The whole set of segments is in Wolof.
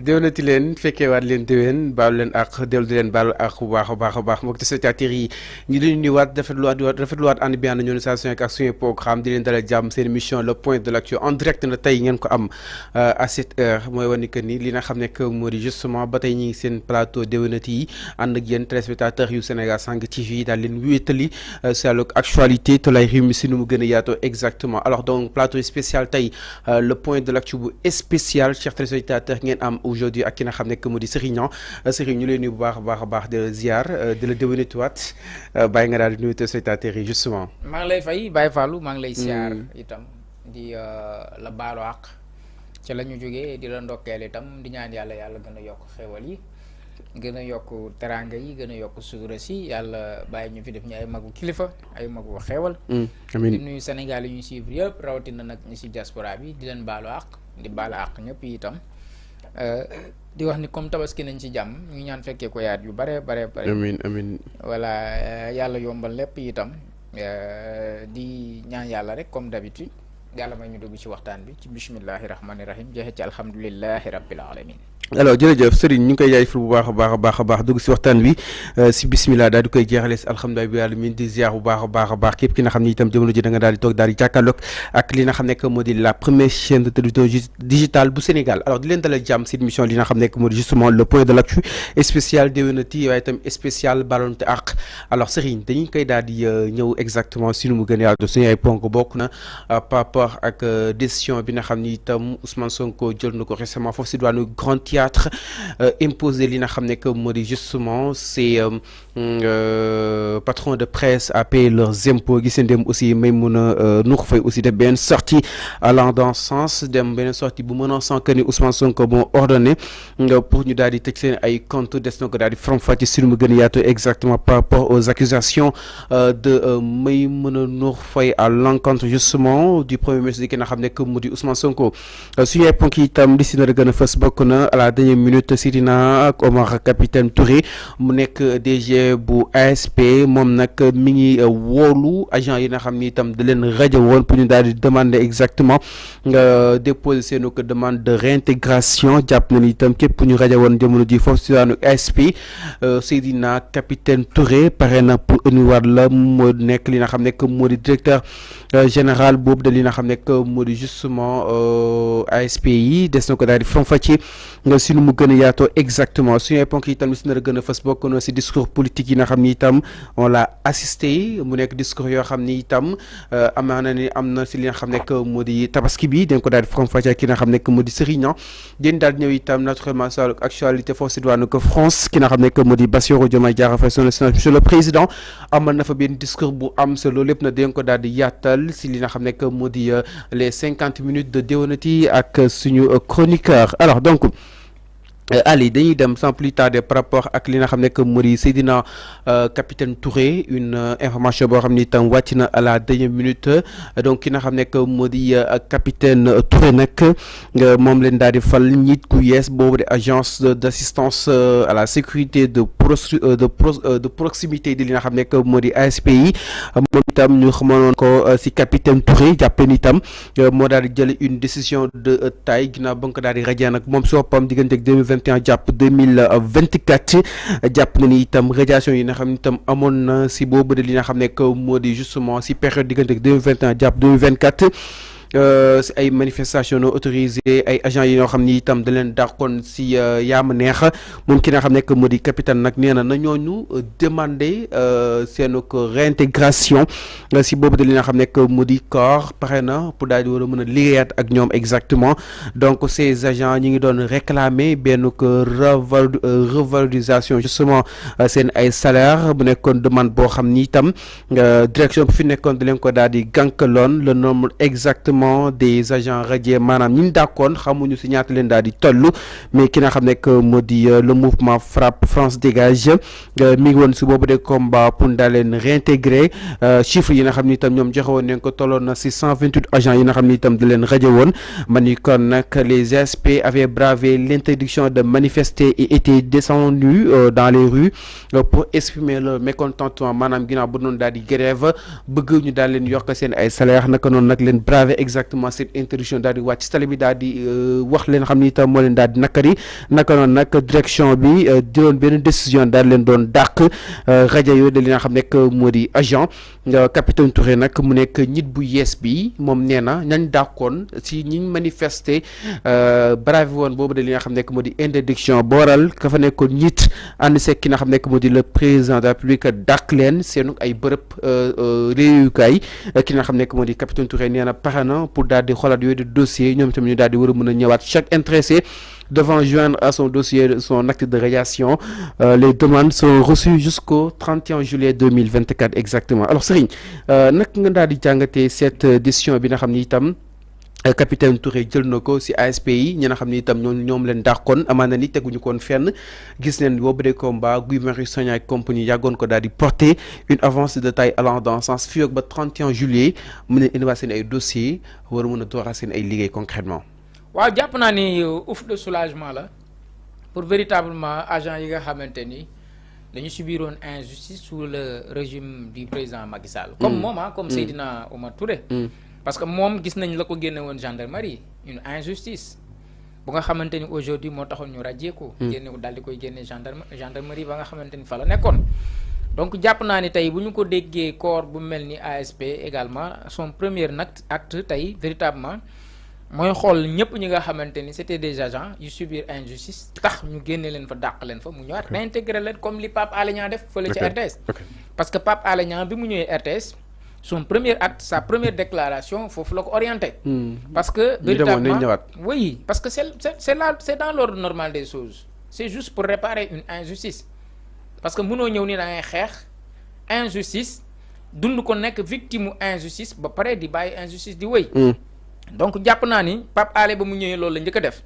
déwénati leen fekkeewaat leen déwén baalu leen ak dellu di leen baalu ak bu baax a baax mbokk téléspectateurs yi ñu leen nuyuwaat rafetluwaat ànd bi ànd ñoo saa su nekk ak suñu programme di leen dalal jàmm seen émission le point de l'actu en direct na tey ngeen ko am à cette heure mooy wane que ni li nga xam ne que moo di justement ba tey ñi ngi seen plateau déwénati yi ànd ak yéen téléspectateurs yu Sénégal 5 TV daal leen wéetali si wàllu actualité te lay réew mi si nu mu gën a yaatoo exactement alors donc plateau spécial tey le point de l'actu bu spécial chers téléspectateurs ngeen am aujourd'hui ak ki nga xam ne que mu di Serigne Niang Serigne ñu leen nuyu bu baax a baax de la ziar de la déwénituwaat bàyyi nga daal di nuyu téléspectateurs yi justement. maa ngi lay fay Baye Fallou maa ngi lay ziar itam di la baalu àq ci la ñu jógee di la ndokkeel itam di ñaan yàlla gën a yokk xéwal yi gën a yokk teraanga yi gën a yokk sutura si yàlla bàyyi ñu fi def ñu ay magu kilifa ay magu xéwal. amiin di nuyu Sénégal yi ñu suivre yëpp rawatina nag ñu si diaspora bi di leen baalu àq di baalu àq ñëpp itam. di wax ni comme tabaski nañ ci jàmm ñu ñaan fekkee ko yaat yu bare. amiin voilà yàlla yombal lépp itam di ñaan yàlla rek comme d'habitude yàlla may ñu dugg ci waxtaan bi ci bismillahi rahmani rahim jeexe ci alhamdulillahi rabbil alamin alors jërëjëf Serigne ñu ngi koy jaajëfal bu baax a baax dugg si waxtaan bi si bismillah daal di koy jeexale si alhamdulilah bi yàlla min di ziar bu baax a baax képp ki nga xam ne itam jamono ji da nga daal di toog daal di jàkkaarloog ak li nga xam ne que moo di la première chaîne de télévision digitale bu Sénégal alors di leen dalal jàmm si émission li nga xam ne que moo di justement le point de l'actu spécial déwénati waaye itam spécial balonte ak alors Serigne dañuy koy daal di ñëw exactement si nu mu gën a yaatu suñu ay ponk bokk na par rapport ak décision bi nga xam ni itam Ousmane Sonko jël na ko récemment foofu si diwaanu Grand Théâtre imposé li nga xam ne que moo di justement ces patrons de presse à payer leurs impôts gis ngeen dem aussi Maïmouna Ndour Faye aussi def benn sortie allant dans ce sens dem beneen sortie bu menaçant que ni Ousmane Sonko moo ordonné pour ñu daal di tëj seen ay comptes des na ko daal di faram-fàcce si lu mu gën a yaatu exactement par rapport aux accusations de Maïmouna Ndour Faye à l'encontre justement du premier ministre ki nga xam ne que moo di Ousmane Sonko suñu ay ponk yi itam li si nar a gën a fës bokk na à la dernière minute Sidina ak Omar capitaine Touré mu nekk DG bu ASP moom nag mi ngi woolu agent yi nga xam ni itam da leen rajo woon pour ñu daal di demander exactement nga déposer seen ko demande de réintégration jàpp na ni itam képp ñu rajo woon jamono ji foofu si daanu ASP Sidina capitaine Touré pare na pour uniwaat la moo nekk li nga xam ne que moo di directeur général boobu de li nga xam ne que moo di justement ASP yi des na ko daal di faram-fàccee nga si nu mu gën a yaatoo exactement suñu ay ponk yi itam li si nar a gën a fës bokk na si discours politique yi nga xam ni itam on l'a assisté mu nekk discours yoo xam ni itam amaana ni am na si li nga xam ne que moo di tabaski bi dañ ko daal di faram-fàccee ki nga xam ne que moo di Serigne Niang den daal di ñëw itam naturellement sa actualité foofu si diwaanu ko France ki nga xam ne que moo di Bassirou Diomaye Diakhar Faye son excellence monsieur le président amal na fa benn discours bu am solo lépp na dañ ko daal di yaatal si li nga xam ne que moo di les 50 minutes de déwénati ak suñu chroniqueur alors donc Ali dañuy dem sans plus tarder par rapport ak li nga xam ne que moo di Seydina capitaine Touré une information boo xam ni itam wàcc na à la dernière minute donc ki nga xam ne que moo di capitaine Touré nag moom leen daal di fal njiit ku yees boobu de agence d'assistance à la sécurité de proximité di li nga xam ne que moo di ASP yi moom itam ñu xamanoon ko si capitaine Touré jàppale ni itam moo daal di jël une décision de taille ginnaaw ba nga ko daal di rajee nag moom si boppam diggante 2021 jàpp 2024 jàpp na ni itam radiation yi nga xam ne itam amoon na si boobu de li nga xam ne que moo di justement si période diggante 2021 jàpp 2024 si ay manifestations non autorisées ay agents yi ñoo xam ni itam da leen dàqoon si yaama neex moom ki nga xam ne que moo di capitaine nag nee na ñooñu demander seen ko réintégration si boobu de li nga xam ne que moo di corps pare na pour daal di war a mën a liggéeyaat ak ñoom exactement donc ces agents ñi ngi doon réclamer benn ko revalorisation justement seen ay salaire bu nekkoon demande boo xam ni itam direction bu fi nekkoon da leen ko daal di gànkaloon le nombre exactement des agents radiés maanaam ñi ñu dàkkoon xamuñu si ñaata leen daal di toll mais ki nga xam ne que moo di le mouvement Frappe France Dégage mi ngi woon si boobu de combat pour daal leen réintégrer chiffres yi nga xam ni itam ñoom joxe woon nañ ko tolloon na si 128 agents yi nga xam ni itam da leen rajo woon ma ni kon nag les ASP avaient bravé l'interdiction de manifester et étaient descendus dans les rues pour exprimer leur mécontentement maanaam ginnaaw bu noonu daal di grève bëgg ñu daal leen yokk seen ay salaire naka noonu nag leen bravé exactement cette interdiction daal di wàcc ci tali bi daal di wax leen xam ni itam moo leen daal di nakari naka noonu nag direction bi jëloon benn décision daal leen doon dàq rajo yooyu da li nga xam nekk moo di agent capitaine Touré nag mu nekk nit bu yees bi moom nee na ñañ dàqoon si ñiñ manifester bravi woon boobu da li nga xam nekk moo di interdiction booral ka fa nekkoon nit ànd seeg ki nga xam nekk moo di le président de la République dàq leen seenu ay bërëb réewukaay ki nga xam nekk moo di capitaine Touré nee na pare na pour daal di xoolaat yooyu de dossier ñoom tamit ñu daal di war a mën a ñëwaat chaque intéressé devant joindre à son dossier son acte de radiation. Les demandes sont reçues jusqu'au 31 juillet 2024 exactement. Alors Serigne nag nga daal di jàngatee cette décision bi nga xam ni itam capitaine Touré jël na ko ci ASP yi ñi nga xam ni itam ñoom leen dàqoon amaana ni teguñu koon fenn gis neen boobu de combat Guy Marius Sagna ak compagnie yàggoon ko daal di porter une avance de taille allant dans ce sens fii ak ba 31 juillet mën a indiwaat seen ay dossiers war a mën a dooraa seen ay liggéey concrètement. waaw jàpp naa ni ouf de soulagement la pour véritablement agent yi nga xamante ni dañu subiroon injustice sous le régime du président Macky Sall. comme moom comme Seydina Oumar Touré. parce que moom gis nañ la ko génne woon gendarmerie une injustice bu nga xamante ni aujourd'hui moo taxoon ñu radier ko. génne ko daal di koy génne gendarmerie ba nga xamante ni fa la nekkoon. donc jàpp naa ni tey bu ñu ko déggee corps bu mel ni ASP également son premier acte tey véritablement. mooy xool ñëpp ñi nga xamante ni c'était des agents yu subir injustice tax ñu génne leen fa dàq leen fa mu ñëwaat réintégrer leen comme li Pape Alé Niang def fële ci RTS parce que Pape Alé Niang bi mu ñëwee RTS son premier acte sa première déclaration foofu la ko orienté parce que véritablement oui parce que c'est dans l'ordre normal des choses c'est juste pour réparer une injustice parce que mënoo ñëw ni da ngay xeex injustice dund ko nekk victime injustice ba pare di bàyyi injustice di wëy donc jàpp naa ni Pape Alé ba mu ñëwee loolu la njëkk a def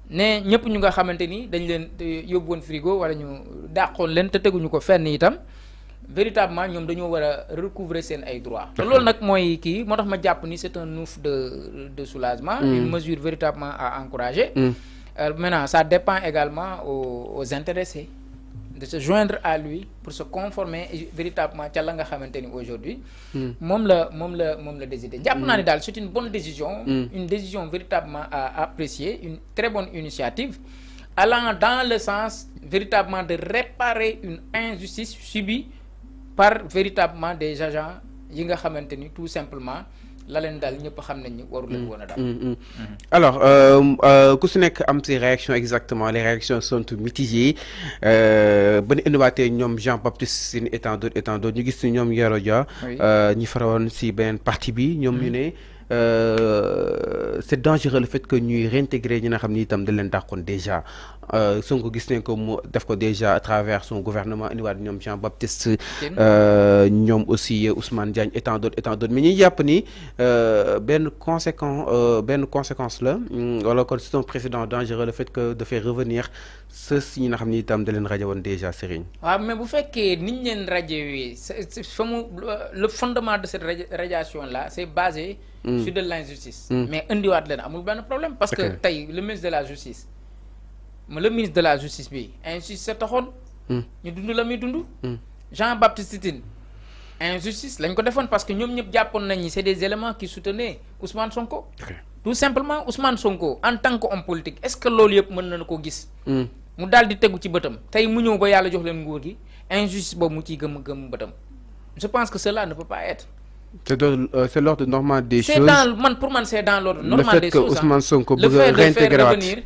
ne ñëpp ñu nga xamante ni dañ leen yóbbu woon frigo wala ñu dàqoon leen te teguñu ko fenn itam véritablement ñoom dañoo war a recouvrer seen ay droits. te loolu nag mooy kii moo tax ma jàpp ni c'est un ouf de soulagement. une mesure véritablement à encourager. Maintenant ça dépend également aux intéressés de se joindre à lui pour se conformer véritablement ca la nga xamante ni aujourd'hui moom la décidé jàpp naa ni daal c'est une bonne décision une décision véritablement à apprécier une très bonne initiative allant dans le sens véritablement de réparer une injustice subie par véritablement des agents yi nga xamante ni tout simplement la leen daal ñëpp xam nañ ni waru leen woon a daal. Alors ku si nekk am si réaction exactement les réactions sont mitigées ba ñu indiwaatee ñoom Jean-Baptiste Tine étant d'autres ñu gis ni ñoom Yoro Dia ñi farawoon si beneen parti bi ñoom ñu ne c'est dangereux le fait que ñuy réintégrer ñi nga xam ni itam da leen dàqoon déjà Sonko gis nañ ko mu def ko déjà à travers son gouvernement indiwaat ñoom Jean-Baptiste ñoom aussi Ousmane Diagne étant d'autres mais ñuy jàpp ni benn conséquence la wala kon c'est un précédent dangereux le fait que dafay revenir ceux ñi nga xam ni itam da leen rajo woon déjà Serigne. waaw mais bu fekkee niñ leen rajowee c'est fa mu le fondement de cette radiation là c'est basé sur de l'injustice mais indiwaat leen amul benn problème parce que tey le ministre de la justice bi injustice sa taxoon ñu dund la muy dund Jean-Baptiste Tine injustice lañ ko defoon parce que ñoom ñëpp jàppoon nañ ni c'est des éléments qui soutenaient Ousmane Sonko tout simplement Ousmane Sonko en tant que homme politique est-ce que loolu yëpp mën na ko gis mu daal di tegu ci bëtam tey mu ñëw ba yàlla jox leen nguur gi injustice boobu mu ciy gëm bëtam je pense que cela ne peut pas être c'est l'ordre normal des choses pour man c'est dans l'ordre normal des choses le fait que Ousmane Sonko le fait de faire revenir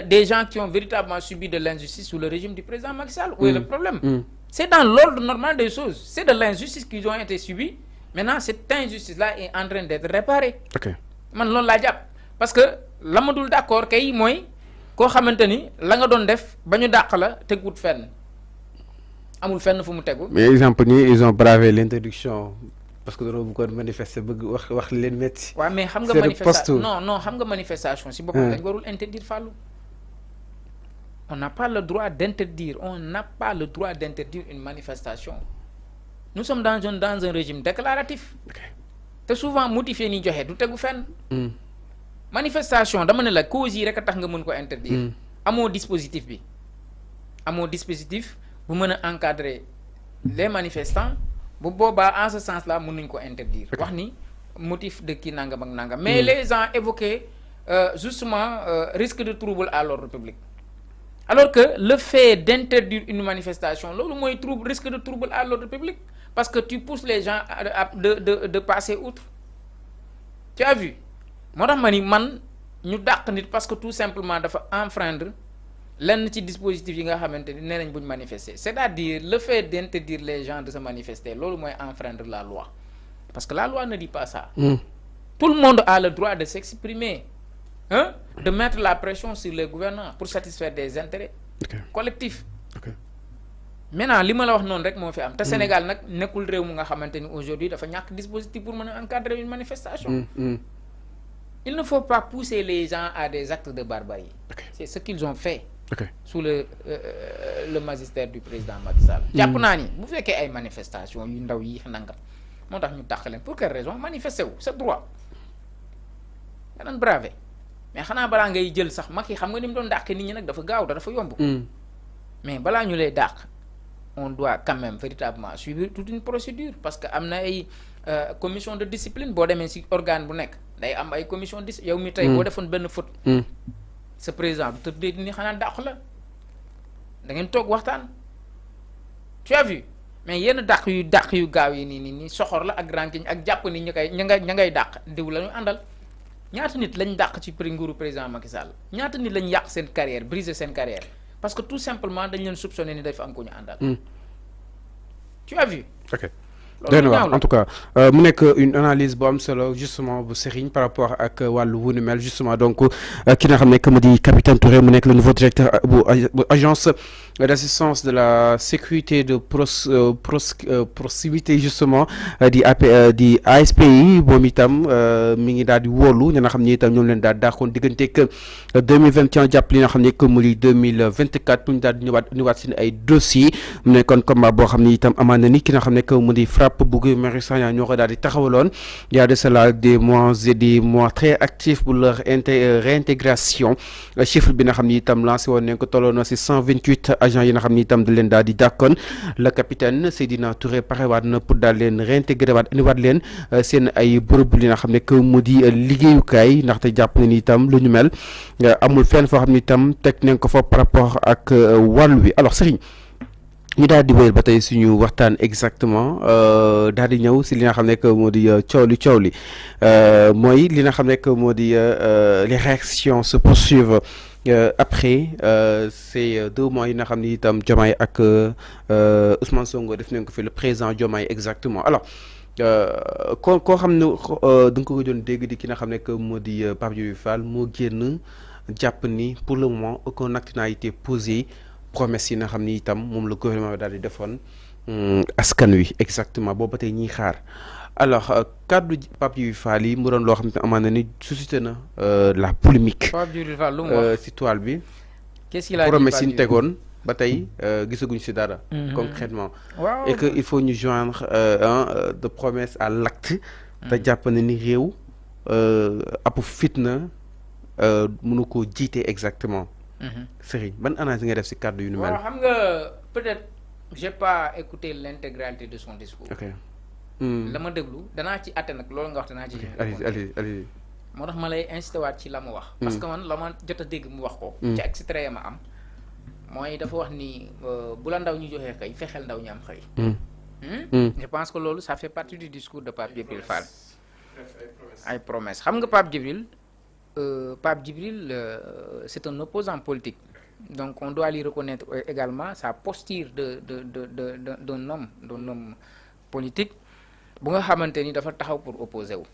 des gens qui ont véritablement subi de l'injustice sous le régime du président Macky Sall. Où est le problème? C'est dans l'ordre normal des choses. C'est de l'injustice qu'ils ont été subis. Maintenant, cette injustice-là est en train d'être réparée. Man loolu laa jàpp parce que la ma dul d'accord kay mooy koo xamante ni la nga doon def ba ñu dàq la teguwut fenn amul fenn fu mu tegu. mais exemple nii ils ont bravé l'interdiction parce que dañoo bëggoon manifester bëgg wax leen métti. waaw mais xam nga manifestation non xam nga manifestation si boppam dañ warul interdire Fallou. On n'a pas le droit d'interdire une manifestation. Nous sommes dans un régime déclaratif. te souvent motivé ni joxe du tegu fenn. manifestation dama ne la cause yi rek a tax nga mën ko interdire. amoo dispositif bu mën a encadrer les manifestants bu boobaa en ce sens là mën nañ ko interdire. wax ni motif de qui nangam ak nangam. Mais les gens évoquaient justement risque de trouble à l'ordre public. Alors que le fait d'interdire une manifestation, risque de trouble à l'ordre public. Parce que tu pousses les gens de passer outre. Tu as vu? Moi, ñu dàq nit parce que tout simplement dafa enfreindre lenn ci dispositif yi nga xamante ni nee nañ buñ manifester c'est-à-dire le fait d'interdire les gens de se manifester loolu mooy enfreindre la loi parce que la loi ne dit pas ça. Tout le monde a le droit de s'exprimer, hein, de mettre la pression sur les gouvernants pour satisfaire des intérêts collectifs. Maintenant li ma la wax noonu rek moo fi am te Sénégal nag nekkul réew mu nga xamante ni aujourd'hui dafa ñàkk dispositif pour mën a encadrer une manifestation. Il ne faut pas pousser les gens à des actes de barbarie. C'est ce qu'ils ont fait sous le magistère du président Macky Sall. jàpp naa ni bu fekkee ay manifestation yu ndaw yi nangam moo tax ñu tàq leen pour quelle raison manifester wu c'est droit nga doon braver mais xanaa balaa ngay jël sax Macky xam nga ni mu doon dàqee nit ñi nag dafa gaaw dafa yomb. Mais balaa ñu lay dàq on doit quand même véritablement suivre toute une procédure parce que am na ay commission de discipline boo demee ci organe bu nekk day am ay commission de yow mi tey boo defoon benn faute sa président du tëddee ni xanaa dàq la da ngeen toog waxtaan. Tu as vu mais yenn dàq yu gaaw yi nii soxor la ak ranking ak jàpp ni ña ngay dàq diw la ñu àndal. ñaata nit lañ dàq ci nguuru président Macky Sall ñaata nit lañ yàq seen carrière briser seen carrière parce que tout simplement dañ leen soupçonné ni dafa am ko ñu àndal. Tu as vu. Ok. En tout cas mu nekk une analyse bu am solo justement bu Serigne par rapport ak wàllu wu ni mel justement donc ki nga xam ne mu di capitaine Touré mu nekk le nouveau directeur bu agence d'assistance de la sécurité de proximité justement di ASPI moom itam mi ngi daal di wóolu ñi nga xam ne itam ñoom leen daal daaxoon digganteeg 2021 jàpp li nga xam ne mu di 2024 ñu daal di ñëwaat seen ay dossiers mu nekkoon combat boo xam ne itam amaan na ni ki nga xam ne mu di frappe bu Guy Marius Sagna ñoo ko daal di taxawaloon il y a de cela des mois et des mois très actifs pour leur réintégration chiffre bi nga xam ne itam lancé woon nañ ko tolloon na si 128 agents yi nga xam ne itam da leen daal di dàkkoon le capitaine Seydina Touré parewaat na pour daal leen réintégré waat indiwaat leen seen ay bërëb li nga xam ne que mu di liggéeyukaay ndaxte jàpp na ni itam lu ñu mel amul fenn foo xam ne itam teg nañ ko fa par rapport ak wàll wi alors Serigne ñu daal di wéyal ba tey suñu waxtaan exactement daal di ñëw si li nga xam ne que moo di coow li mooy li nga xam ne que moo di les réactions se poursuivent après ces 2 mois yi nga xam ne itam Diomaye ak Ousmane Sonko def nañ ko fi le président Diomaye exactement alors koo xam ne da nga ko doon dégg di ki nga xam ne que moo di Pape Djibril Fall moo génn jàpp ni pour le moment aucun acte n'a été posé. Promesse yi nga xam ni itam moom la gouvernement bi daal di defoon askan wi exactement boobu ba tey ñiy xaar alors kaddu Pape Djibril Fall yi mu doon loo xam ne amaan na ni suscité na la polémique. Pape Djibril Fall lu mu wax si toile bi. qu'est-ce qu'il a dit promesse yi ñu tegoon ba tey gisaguñ si dara. concrètement waaw et que il faut ñu joindre de promesse à l'acte. te jàpp na ni réew ab fitna mënu koo jiite exactement. Serigne ban analyse nga def ci cadre yu nu mel. waaw xam nga peut-être j'ai pas écouté l'intégralité de son discours. ok la ma déglu danaa ci àtte nag loolu nga wax danaa ci. allez. moo tax ma lay incité waat ci la mu wax. parce que man la ma jot a dégg mu wax ko. ci extrait ma am mooy dafa wax ni bu la ndaw ñu joxee xëy fexeel ndaw ñu am xëy. je pense que loolu ça fait partie du discours de Pape Djibril Fall. ay promesses xam nga Pape Djibril. C'est un opposant politique. Donc on doit lui reconnaître également sa posture d'un homme politique bu nga xamante ni dafa taxaw pour opposer wu.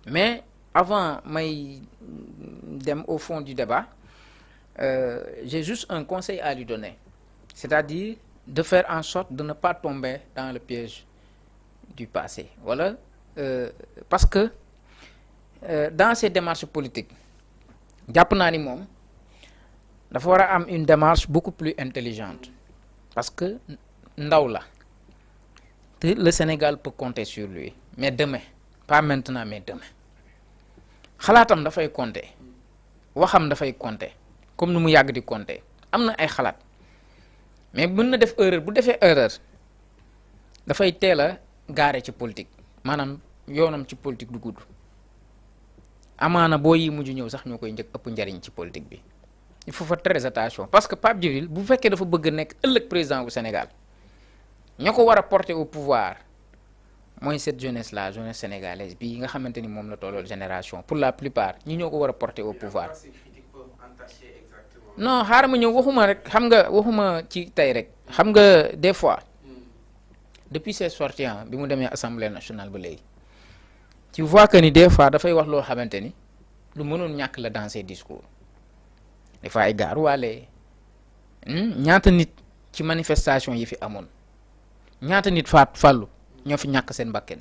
Mais avant may dem au fond du débat j'ai juste un conseil à lui donner, c'est-à-dire de faire en sorte de ne pas tomber dans le piège du passé. Voilà, parce que dans ces démarches politiques jàpp naa ni moom dafa war a am une démarche beaucoup plus intelligente parce que ndaw la te le Sénégal peut compter sur lui mais demain, pas maintenant mais demain, xalaatam dafay compter, waxam dafay compter comme nu mu yàgg di compter. am na ay xalaat mais mën na def erreur bu defee erreur dafay teel a gaare ci politique maanaam yoonam ci politique du gudd amaana boo yi mujj ñëw sax ñoo koy njëkk ëpp njariñ ci politique bi il faut faire très attention parce que Pape Djibril bu fekkee dafa bëgg nekk ëllëg président bu Sénégal ñoo ko war a porter au pouvoir mooy cette jeunesse là jeunesse sénégalaise bi nga xamante ni moom la tollool génération pour la plupart ñi ñoo ko war a porter au pouvoir. non xaaral ma ñëw waxuma rek xam nga waxuma ci tey rek xam nga des fois depuis ses sorties bi mu demee assemblée nationale ba léegi tu vois que ni des fois dafay wax loo xamante ni lu mënoon ñàkk la dans ses discours des fois ay gaaruwaale ñaata nit ci manifestation yi fi amoon ñaata nit fàllu ñoo fi ñàkk seen bakken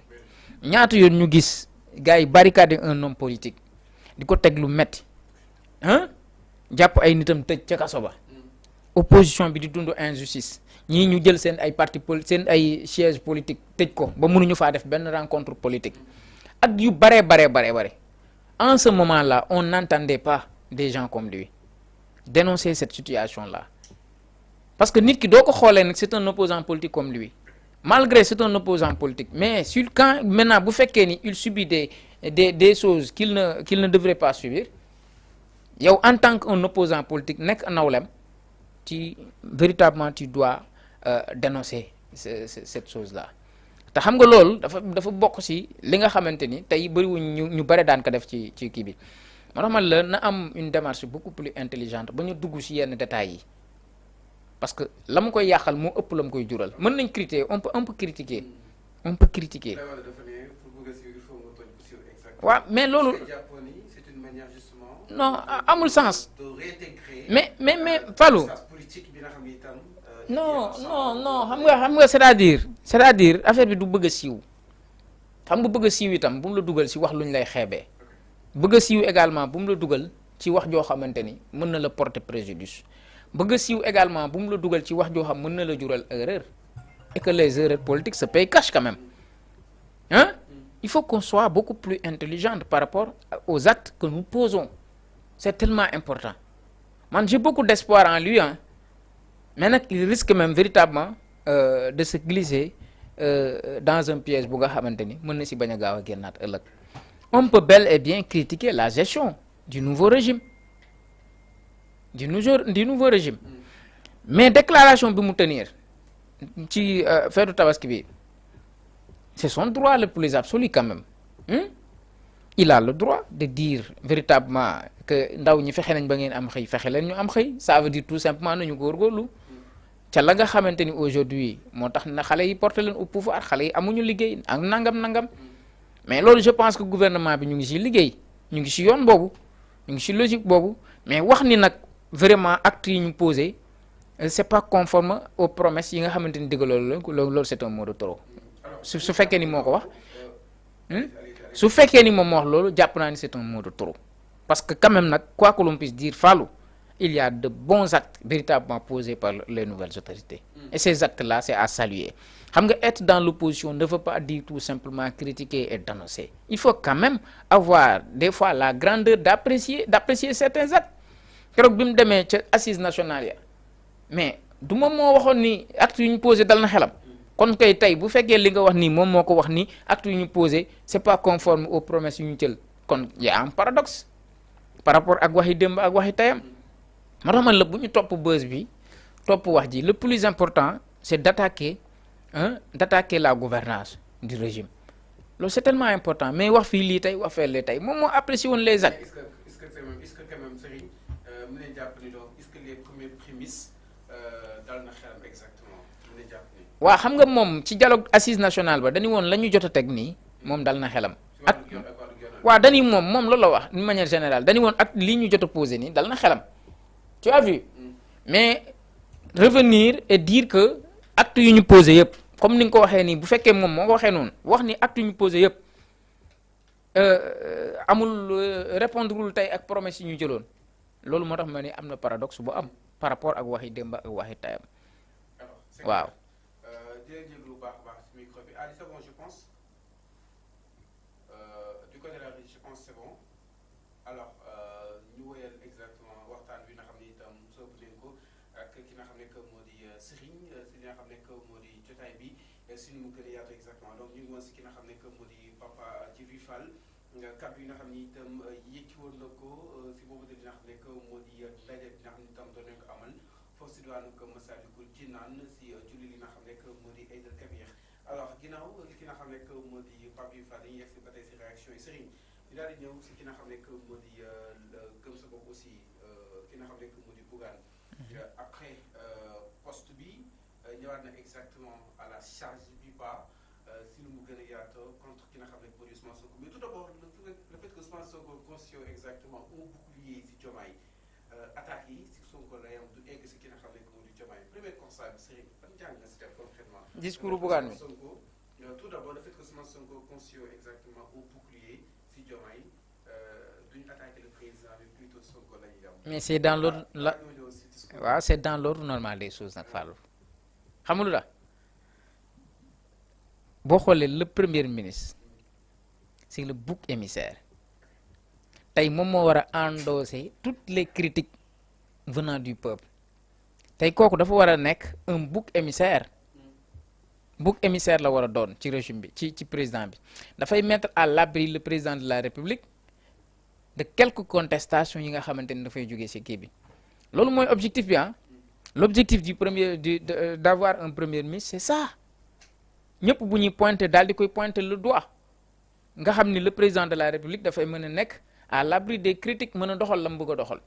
ñaata yoon ñu gis gars yi barricade un homme politique di ko teg lu metti jàpp ay nitam tëj ca kaso ba opposition bi di dund injustice ñii ñu jël seen ay parti seen ay siège politique tëj ko ba mënuñu faa def benn rencontre politique ak yu bare en ce moment là on n'entendait pas des gens comme lui dénoncer cette situation là parce que nit ki doo ko xoolee nag c'est un opposant politique comme lui malgré c'est un opposant politique mais quand maintenant bu fekkee ni il subit des choses qu'il ne devrait pas subir yow en tant qu'un opposant politique nekk nawlem véritablement tu dois dénoncer cette chose là te xam nga loolu dafa bokk ci li nga xamante ni tey bëriwuñ ñu bare daan ko def ci kii bi moo tax man la na am une démarche beaucoup plus intelligente ba ñu dugg ci yenn détails yi parce que la mu koy yàqal moo ëpp la mu koy jural mën nañ critiquer on peut critiquer waaw mais loolu non amul sens mais Fallou non xam nga c'est-à-dire affaire bi du bëgg a siiw xam nga bëgg a siiw itam bu mu la dugal ci wax lu ñu lay xeebee bëgg a siiw également bu mu la dugal ci wax joo xamante ni mën na la porter préjudice bëgg a siiw également bu mu la dugal ci wax joo xam mën na la jural erreur et que les erreurs politiques se payent cash quand même il faut qu'on soit beaucoup plus intelligent par rapport aux actes que nous posons c'est tellement important man j'ai beaucoup d'espoir en lui mais nag il risque même véritablement de se glisser dans un piège bu nga xamante ni mën na si bañ a gaaw a génnaat ëllëg on peut bel et bien critiquer la gestion du nouveau régime mais déclaration bi mu tenir ci feetu tabaski bi c'est son droit le plus absolu quand même il a le droit de dire véritablement que ndaw ñi fexe nañ ba ngeen am xëy fexe leen ñu am xëy ça veut dire tout simplement nañu góorgóorlu ca la nga xamante ni aujourd'hui moo tax na xale yi porté leen au pouvoir xale yi amuñu liggéey ak nangam mais loolu je pense que gouvernement bi ñu ngi ci liggéey ñu ngi ci yoon boobu ñu ngi ci logique boobu mais wax ni nag vraiment actes yi ñu posé c'est pas conforme aux promesses yi nga xamante ni dëgg loolu c'est un mot de trop su fekkee ni moo ko wax su fekkee ni moom moo wax loolu jàpp naa ni c'est un mot de trop parce que quand même nag quoi que l'on puisse dire Fallou il y a de bons actes véritablement posés par les nouvelles autorités et ces actes-là c'est à saluer xam nga être dans l'opposition ne veut pas dire tout simplement critiquer et dénoncer il faut quand même avoir des fois la grandeur d'apprécier certains actes keroog bi mu demee ca assise nationale ya mais du moom moo waxoon ni actes yu ñu posé dal na xelam kon kay tey bu fekkee li nga wax nii moom moo ko wax ni actes yu ñu posé c'est pas conforme aux promesses yu ñu jël kon y a un paradoxe par rapport ak waxi démb ak waxi tayam moo tax man la bu ñu topp buzz bi topp wax ji le plus important c'est d'attaquer la gouvernance du régime loolu c'est tellement important mais wax fii lii tey wax fee lee tey moom moo apprécié woon les actes. est-ce que quand même Serigne mën nañu jàpp ni donc est-ce que les premières prémices dal na xelam exactement mën nañu jàpp ni. waaw xam nga moom ci dialogue assise nationale ba dañu woon la ñu jot a teg nii moom dal na xelam. ak waaw dañuy moom loolu la wax d'une manière générale dañu woon ak lii ñu jot a posé nii dal na xelam. tu as vu mais revenir et dire que actes yu ñu posé yëpp comme ni nga ko waxee nii bu fekkee moom moo ko waxee noonu wax ni actes yu ñu posé yëpp amul répondrewul tey ak promesses yi ñu jëloon loolu moo tax ma ni am na paradoxe bu am par rapport ak waxi démb ak waxi tayam waaw. si ni mu gën a yaatu exactement donc ñu ngi woon si ki nga xam ne que moo di Papa Fall nga kaddu yi nga xam ni itam yëcci woon na ko si boobu de li nga xam ne moo di ndaje bi nga xam ne itam doon nañ ko amal foofu si diwaanu Massalikul Jinaan si julli li nga xam ne moo di Aïd el Kabir. alors ginnaaw ki nga xam ne moo di Pape Diouf Fall dañuy yegg si ba tey si réaction yi Serigne ñu daal di ñëw si ki nga xam ne moo di gëm sa bopp aussi ki nga xam ne moo di Bougane après poste bi ñëwaat na exactement à la charge du bas si lu mu gën a yaatoo contre ki nga xam ne moo di Ousmane Sonko mais tout d'abord le fait que Ousmane Sonko constitue exactement un bouclier si Diomaye attaques yi si Sonko la yam du egg si ki nga xam ne moo di Diomaye premier constat bi Serigne ban jàng nga si def concrètement discours Bougane bi tout d'abord le fait que Ousmane Sonko constitue exactement un bouclier si Diomaye duñ attaquer le président mais plutôt Sonko la ñuy dem. mais c'est dans l'ordre waaw c'est dans l'ordre normal des choses nag Fallou xam nga lu tax boo xoolee le premier ministre c'est le bouc émissaire tey moom moo war a endosser toutes les critiques venant du peuple tey kooku dafa war a nekk un bouc émissaire la war a doon ci régime bi ci président bi dafay mettre à l'abri le président de la République de quelques contestations yi nga xamante ni dafay jógee ci kii bi loolu mooy objectif bi l'objectif d'avoir un premier ministre c'est ça ñëpp bu ñuy pointer daal di koy pointer le doigt nga xam ni le président de la République dafay mën a nekk à l'abri des critiques mën a doxal la mu bëgg a doxal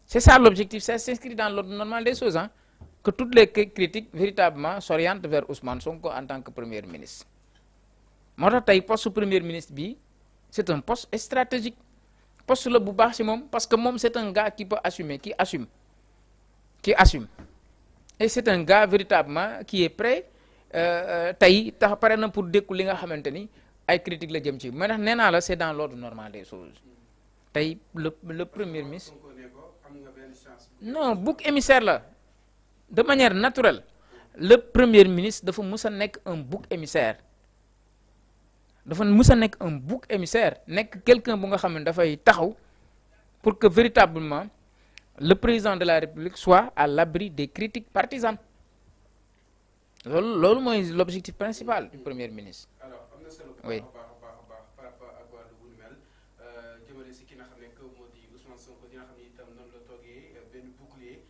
c'est ça l'objectif, ça s'inscrit dans l'ordre normal des choses que toutes les critiques véritablement s'orientent vers Ousmane Sonko en tant que premier ministre moo tax tey poste premier ministre bi c'est un poste stratégique poste la bu baax ci moom parce que moom c'est un gars qui peut assumer qui assume et c'est un gars véritablement qui est prêt tey tax pare na pour dékku li nga xamante ni ay critiques la jëm ci mais ndax nee naa la c'est dans l'ordre normal des choses tey le premier ministre non bouc émissaire la de manière naturelle le premier ministre dafa mus a nekk un bouc émissaire nekk quelqu'un bu nga xam ne dafay taxaw pour que véritablement le président de la République soit à l'abri des critiques partisanes loolu mooy l'objectif principal du premier ministre. alors am na solo oui. par rapport ak wàllu bu mel jëmale si ki nga xam ne moo di Ousmane Sonko di nga xam ne itam noonu la toogee benn bouclier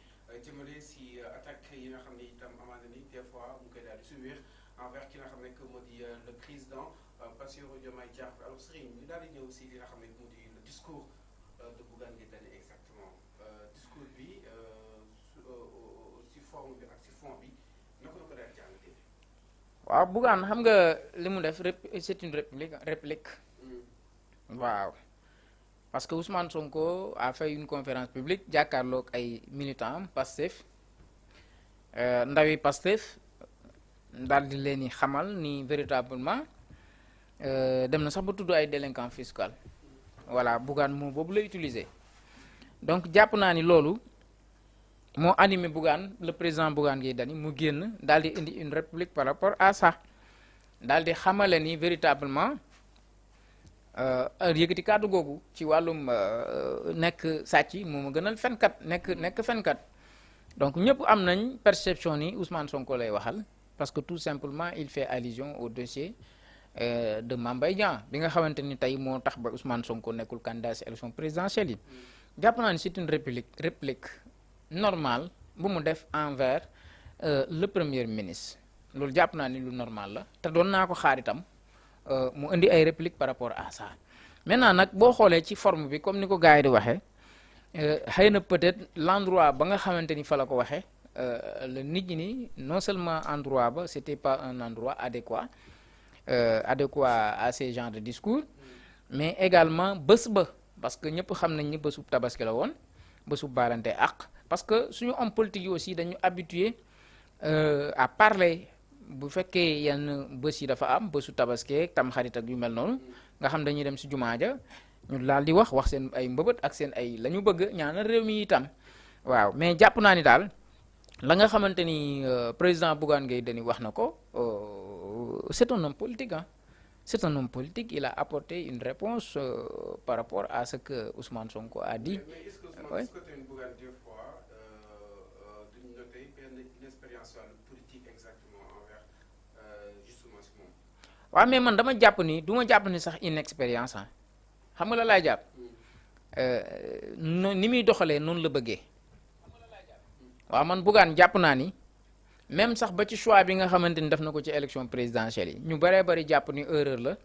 jëmale si attaque yi nga xam ne itam amaana ni des fois mu koy daal di subir envers ki nga xam ne moo di le président Bassirou Diomaye Diakhar alors Serigne ñu daal di ñëw si li nga xam ne moo di le discours de Bougane Gueye Dany exactement discours bi si forme bi ak si fond bi naka la ko daal jàngatee. waaw Bougane xam nga li mu def c'est une réplique waaw parce que Ousmane Sonko a fait une conférence publique jàkkaarloog ay militants Pastef ndawi Pastef daal di leen xamal ni véritablement dem na sax ba tudd ay délinquants fiscaux voilà Bougane moo boobu la utiliser donc jàpp naa ni loolu moo animé Bougane le président Bougane Gueye Dany mu génn daal di indi une réplique par rapport à ça daal di xamale ni véritablement yëkkati kàddu googu ci wàllum nekk sàcc moo ma gënal fenkat nekk fenkat donc ñëpp am nañ perception ni Ousmane Sonko lay waxal parce que tout simplement il fait allusion au dossier de Mame Mbaye Niang bi nga xamante ni tey moo tax ba Ousmane Sonko nekkul candidat ci élection présidentielle yi jàpp naa ni c'est une réplique normale bu mu def envers le premier ministre loolu jàpp naa ni lu normal la te doon naa ko xaar itam mu indi ay répliques par rapport à ça maintenant nag boo xoolee ci forme bi comme ni ko gars yi di waxee xëy na peut-être l'endroit ba nga xamante ni fa la ko waxee la nit ñi ni non seulement endroit ba c'était pas un endroit adéquat à ces genres de discours mais également bés ba parce que ñëpp xam nañ ni bésu tabaski la woon bésu baalante ak parce que suñu homme politique yi aussi dañu habitué à parler bu fekkee yenn bés yi dafa am bésu tabaski tam xarit ak yu mel noonu nga xam dañuy dem ci jumaa ja ñu daal di wax seen ay mbëbët ak seen ay la ñu bëgg ñaanal réew mi itam waaw mais jàpp naa ni daal la nga xamante ni président Bougane Gueye Dany wax na ko c'est un homme politique c'est un homme politique il a apporté une réponse par rapport à ce que Ousmane Sonko a dit. mais est-ce que Ousmane Bougane des fois duñ noter benn inexpérience politique exactement envers justement si moom. waaw mais man dama jàpp ni du ma jàpp ni sax inexpérience ah xam nga la laay jàpp ni muy doxalee noonu la bëggee waaw man Bougane jàpp naa ni même sax ba ci choix bi nga xamante ni def na ko ci élection présidentielle yi ñu bëree bëri jàpp ni erreur la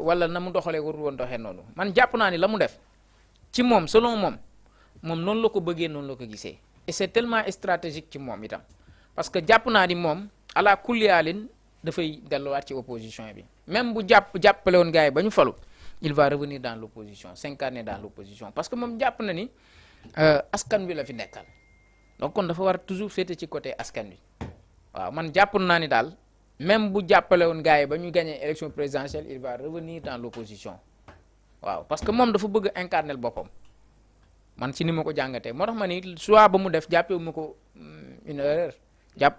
wala na mu doxalee warul woon doxee noonu man jàpp naa ni la mu def ci moom selon moom noonu la ko bëggee noonu la ko gisee et c'est tellement stratégique ci moom itam parce que jàpp naa ni moom ala kulliyaalin dafay delluwaat ci opposition bi même bu jàppale woon gars yi ba ñu falu il va revenir dans l'opposition s'incarner dans l'opposition parce que moom jàpp na ni askan wi la fi nekkal donc kon dafa war toujours féete ci côté askan wi waaw man jàpp naa ni daal même bu jàppale woon gars yi ba ñu gagné élection présidentielle il va revenir dans l'opposition waaw parce que moom dafa bëgg incarner boppam man ci ni ma ko jàngatee moo tax ma ni choix ba mu def jàppee ma ko une erreur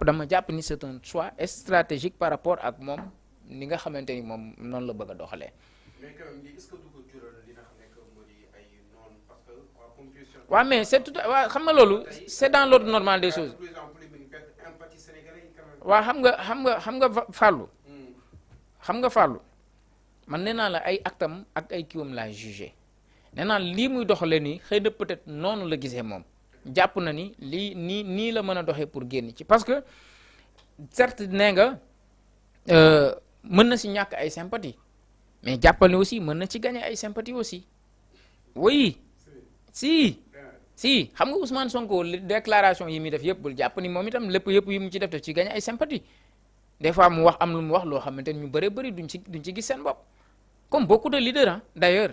dama jàpp ni c'est un choix stratégique par rapport ak moom ni nga xamante ni moom noonu la bëgg a doxalee. mais quand même est-ce que du ko jural li nga xam ne que moo di ay noonu parce que waaw mais c'est tout waaw xam nga loolu c'est dans l'ordre normal des choses. waaw xam nga Fallou. xam nga Fallou man nee naa la ay actam ak ay kiwam laa jugé nee naa lii muy doxalee nii xëy na peut-être noonu la gisee moom jàpp na ni lii nii la mën a doxee pour génn ci parce que certes nee nga mën na si ñàkk ay sympathie mais jàppal ni aussi mën na ci gagner ay sympathie aussi oui si xam nga Ousmane Sonko déclaration yi muy def yëpp bul jàpp ni moom itam lépp yëpp yi mu ci def ci gagner ay sympathie des fois mu wax am lu mu wax loo xamante ni ñu bëri duñ ci gis seen bopp comme beaucoup de leaders hein d'ailleurs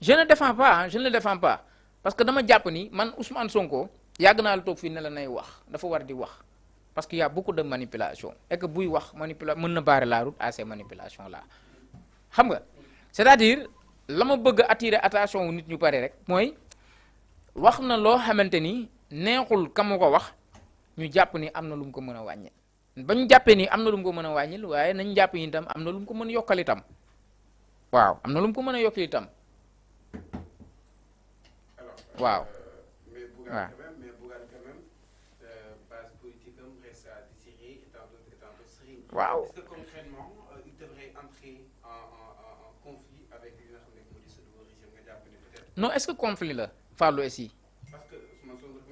je ne le défends pas parce que dama jàpp ni man Ousmane Sonko yàgg naa la toog fii ne la nay wax dafa war di wax parce que y a beaucoup de manipulation et que buy wax mën na barrer la route à ces manipulations là xam nga c'est-à-dire la ma bëgg a attirer attention wu nit ñu bari rek mooy wax na loo xamante ni neexul ka mu ko wax ñu jàpp ni am na lu mu ko mën a wàññi ba ñu jàppee ni am na lu mu ko mën a wàññil waaye nañ jàpp ni itam am na lu mu ko mën a yokkal itam waaw am na lu mu ko mën a yokkal itam waaw. mais Bougane quand même base politique am reste à désirer étant d'autres Serigne. waaw est-ce que concrètement il devrait entrer en conflit avec li nga xam ne moo di ce nouveau régime nga jàpp ni peut-être. non est-ce que conflit la Fallou aussi. parce que Ousmane Sonko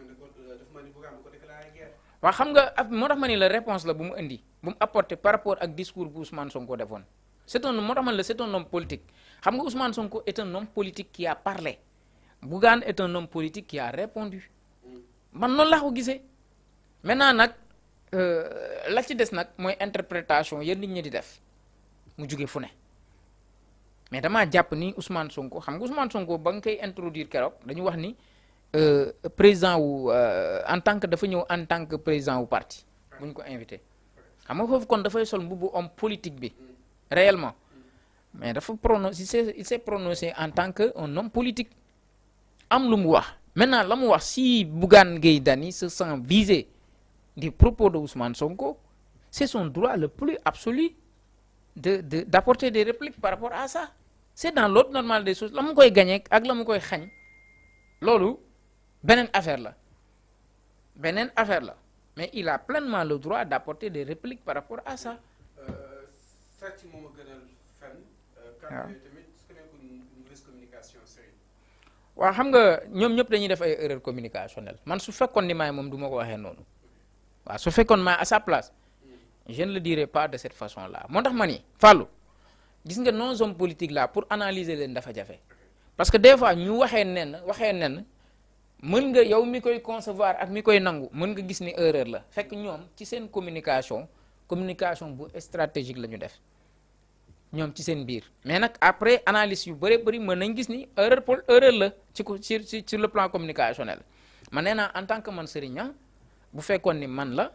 dafa mel ni Bougane ko déclaré guerre. waaw xam nga moo tax ma ni la réponse la bu mu indi bu mu apporté par rapport ak discours bu Ousmane Sonko defoon c'est un homme politique xam nga Ousmane Sonko est un homme politique qui a parlé Bougane est un homme politique qui a répondu man noonu laa ko gisee maintenant nag la ci des nag mooy interprétation yéen nit ñi di def mu jóge fu ne mais damaa jàpp ni Ousmane Sonko xam nga Ousmane Sonko ba nga koy introduire keroog dañu wax ni président wu en tant que dafa ñëw en tant que président wu parti bu ñu ko invité xam nga foofu kon dafay sol mbubbu homme politique bi réellement mais dafa prononcé il s'est prononcé en tant que un homme politique am lu mu wax maintenant la mu wax si Bougane Gueye Dany se sent visé des propos de Ousmane Sonko c'est son droit le plus absolu d'apporter des répliques par rapport à ça c'est dans l'ordre normal des choses la mu koy gagné ak la mu koy xañ loolu beneen affaire la mais il a pleinement le droit d'apporter des répliques par rapport à ça. sàcc moom a gënal fen. waaw tamit su ko nekkoon une mauvaise communication Serigne. waaw xam nga ñoom ñëpp dañuy def ay erreurs communicationnelles man su fekkoon ni maay moom du ma ko waxee noonu waaw su fekkoon maay à sa place je ne le dirais pas de cette façon là moo tax ma ni Fallou gis nga nos hommes politiques là pour analyser leen dafa jafe parce que des fois ñu waxee nen mën nga yow mi koy concevoir ak mi koy nangu mën nga gis ni erreur la fekk ñoom ci seen communication bu stratégique la ñu def ñoom ci seen biir mais nag après analyse yu bëri mën nañ gis ni erreur la sur le plan communicationnel man nee naa en tant que man Serigne bu fekkoon ni man la